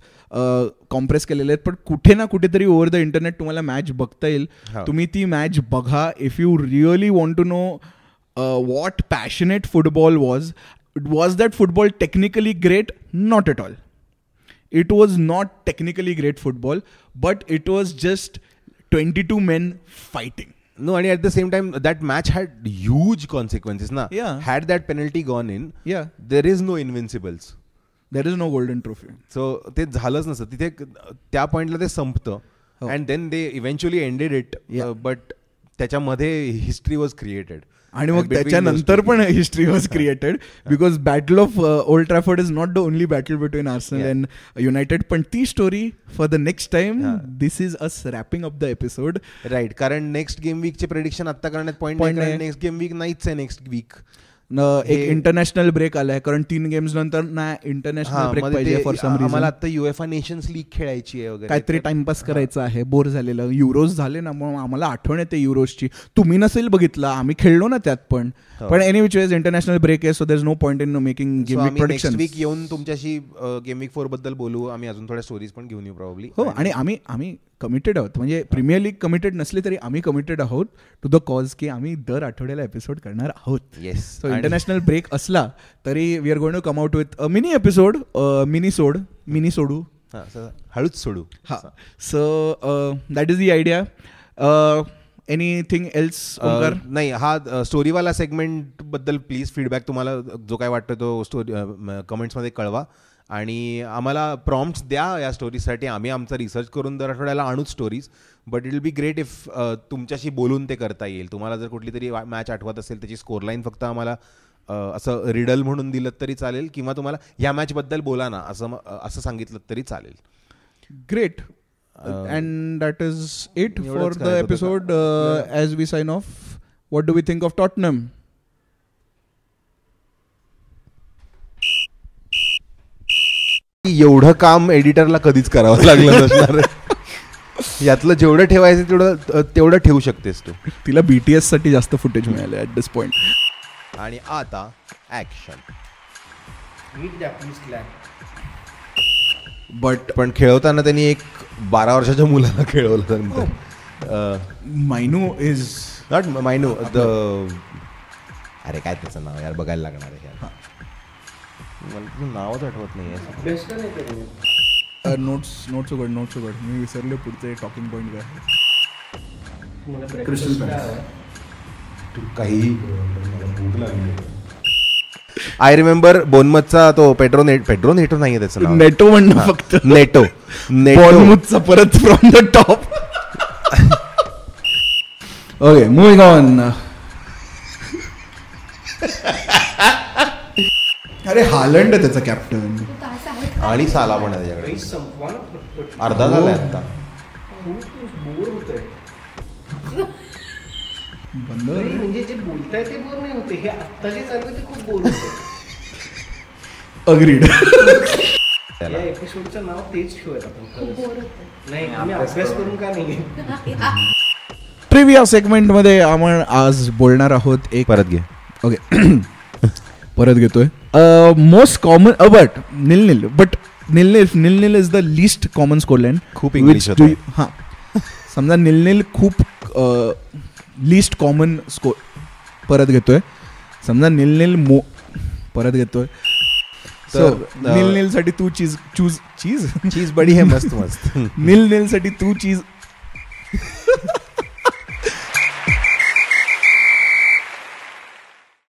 कॉम्प्रेस केलेले आहेत, पण कुठे ना कुठेतरी ओव्हर द इंटरनेट तुम्हाला मॅच बघता येईल. तुम्ही ती मॅच बघा. If you really want to know what passionate football was that football technically great? Not at all. It was not technically great football, but it was just 22 men fighting.
No, and at the same time, that match had huge consequences. Na?
Yeah.
Had that penalty gone in,
yeah,
there is no invincibles.
There is no golden trophy.
So ते झालंच नसतं तिथे. त्या पॉइंटला ते संपतं. And then they eventually ended it. But त्याच्यामध्ये history was created.
आणि मग त्याच्यानंतर पण history was created because battle of Old Trafford is not the only battle between Arsenal and United. पण ती story for the next time. This is us wrapping up the episode.
Right, कारण next game वीकचे prediction आता करण्यात point नाही. Next game week नाहीच आहे. Next week
एक इंटरनॅशनल ब्रेक आलाय, कारण 3 गेम्स नंतर ना इंटरनॅशनल ब्रेक पाहिजे फॉर सम रिझन.
मला आता UEFA नेशन्स लीग खेळायची आहे वगैरे,
काहीतरी टाइमपास करायचं आहे, बोर झालेलं. युरोज झाले ना, मग आम्हाला आठवण येते युरोजची. तुम्ही नसेल बघितलं, आम्ही खेळलो ना त्यात पण. पण any which ways international break आहे, so there is no point in making game week predictions.
Next week येऊन तुमच्याशी गेम वीक 4 बद्दल बोलू. आम्ही अजून थोड्या स्टोरीज पण घेऊन येऊ प्रॉब्ली.
हो, आणि आम्ही कमिटेड आहोत. म्हणजे प्रीमियर लीग कमिटेड नसली तरी आम्ही कमिटेड आहोत टू द कॉज की आम्ही दर आठवड्याला एपिसोड करणार आहोत.
येस.
सो इंटरनॅशनल ब्रेक असला तरी we are going to come out with mini episode. Mini सोडू,
हळूच सोडू.
हा, so that is the idea. Anything else?
नाही, हा स्टोरीवाला सेगमेंट बद्दल प्लीज फीडबॅक तुम्हाला जो काय वाटतं तो स्टोरी कमेंट्समध्ये कळवा. आणि आम्हाला प्रॉम्प्ट्स द्या या स्टोरीजसाठी. आम्ही आमचा रिसर्च करून दर आठवड्याला आणूच stories. But it will be great if तुमच्याशी बोलून ते करता येईल. तुम्हाला जर कुठली तरी मॅच आठवत असेल, त्याची स्कोरलाईन फक्त आम्हाला असं रिडल म्हणून दिलं तरी चालेल, किंवा तुम्हाला ह्या मॅचबद्दल बोला ना असं सांगितलं तरी चालेल.
Great. And that is it for the episode. As we sign off, what do we think of Tottenham?
एवढं काम एडिटरला कधीच करावं लागलं नसणार. यातलं जेवढं ठेवायचं तेवढं ठेवू शकतेस तू.
तिला BTS साठी जास्त फुटेज मिळालं ॲट दिस पॉइंट.
आणि आता ऍक्शन. पण खेळवताना त्यांनी एक 12 वर्षाच्या मुलाला खेळवलं.
मायनू इज
नॉट मायनू, अरे काय त्याचं नाव यार, बघायला लागणार आहे. मला नावच आठवत नाही आहे.
नोट्स उघड. मी विसरले पुढचे टॉकिंग पॉइंट काय. क्रिस्टल
काही आय रिमेंबर बोनमथचा तो पेड्रो नेटो नाहीये त्याचं नाव.
नेटो म्हणणं फक्त.
नेटो
बोनमथचा परत from the top. Okay, moving on. अरे हालंड आहे त्याचा कॅप्टन.
आणि साला पण आहे त्याच्याकडे. अर्धा झालाय आता.
म्हणजे जे बोलताय ते बोर नाही होते, हे आत्ता जे चाललं ते खूप बोर होतं.
अग्रीड.
या एपिसोडचं नाव तेच ठेवूयात आपण. नाही आम्ही अभ्यास करून का नाही.
ट्रिव्हिया सेगमेंटमध्ये आपण आज बोलणार आहोत एक.
परत घे.
ओके. परत घेतोय. Most common but nil but nil is the list common score line.
खूप इंग्लिश होतं.
हां, समजा निल खूप लिस्ट कॉमन स्कोर. परत घेतोय. समजा निल परत घेतोय. सो निल साठी तू चीज बडी है. मस्त. निल साठी तू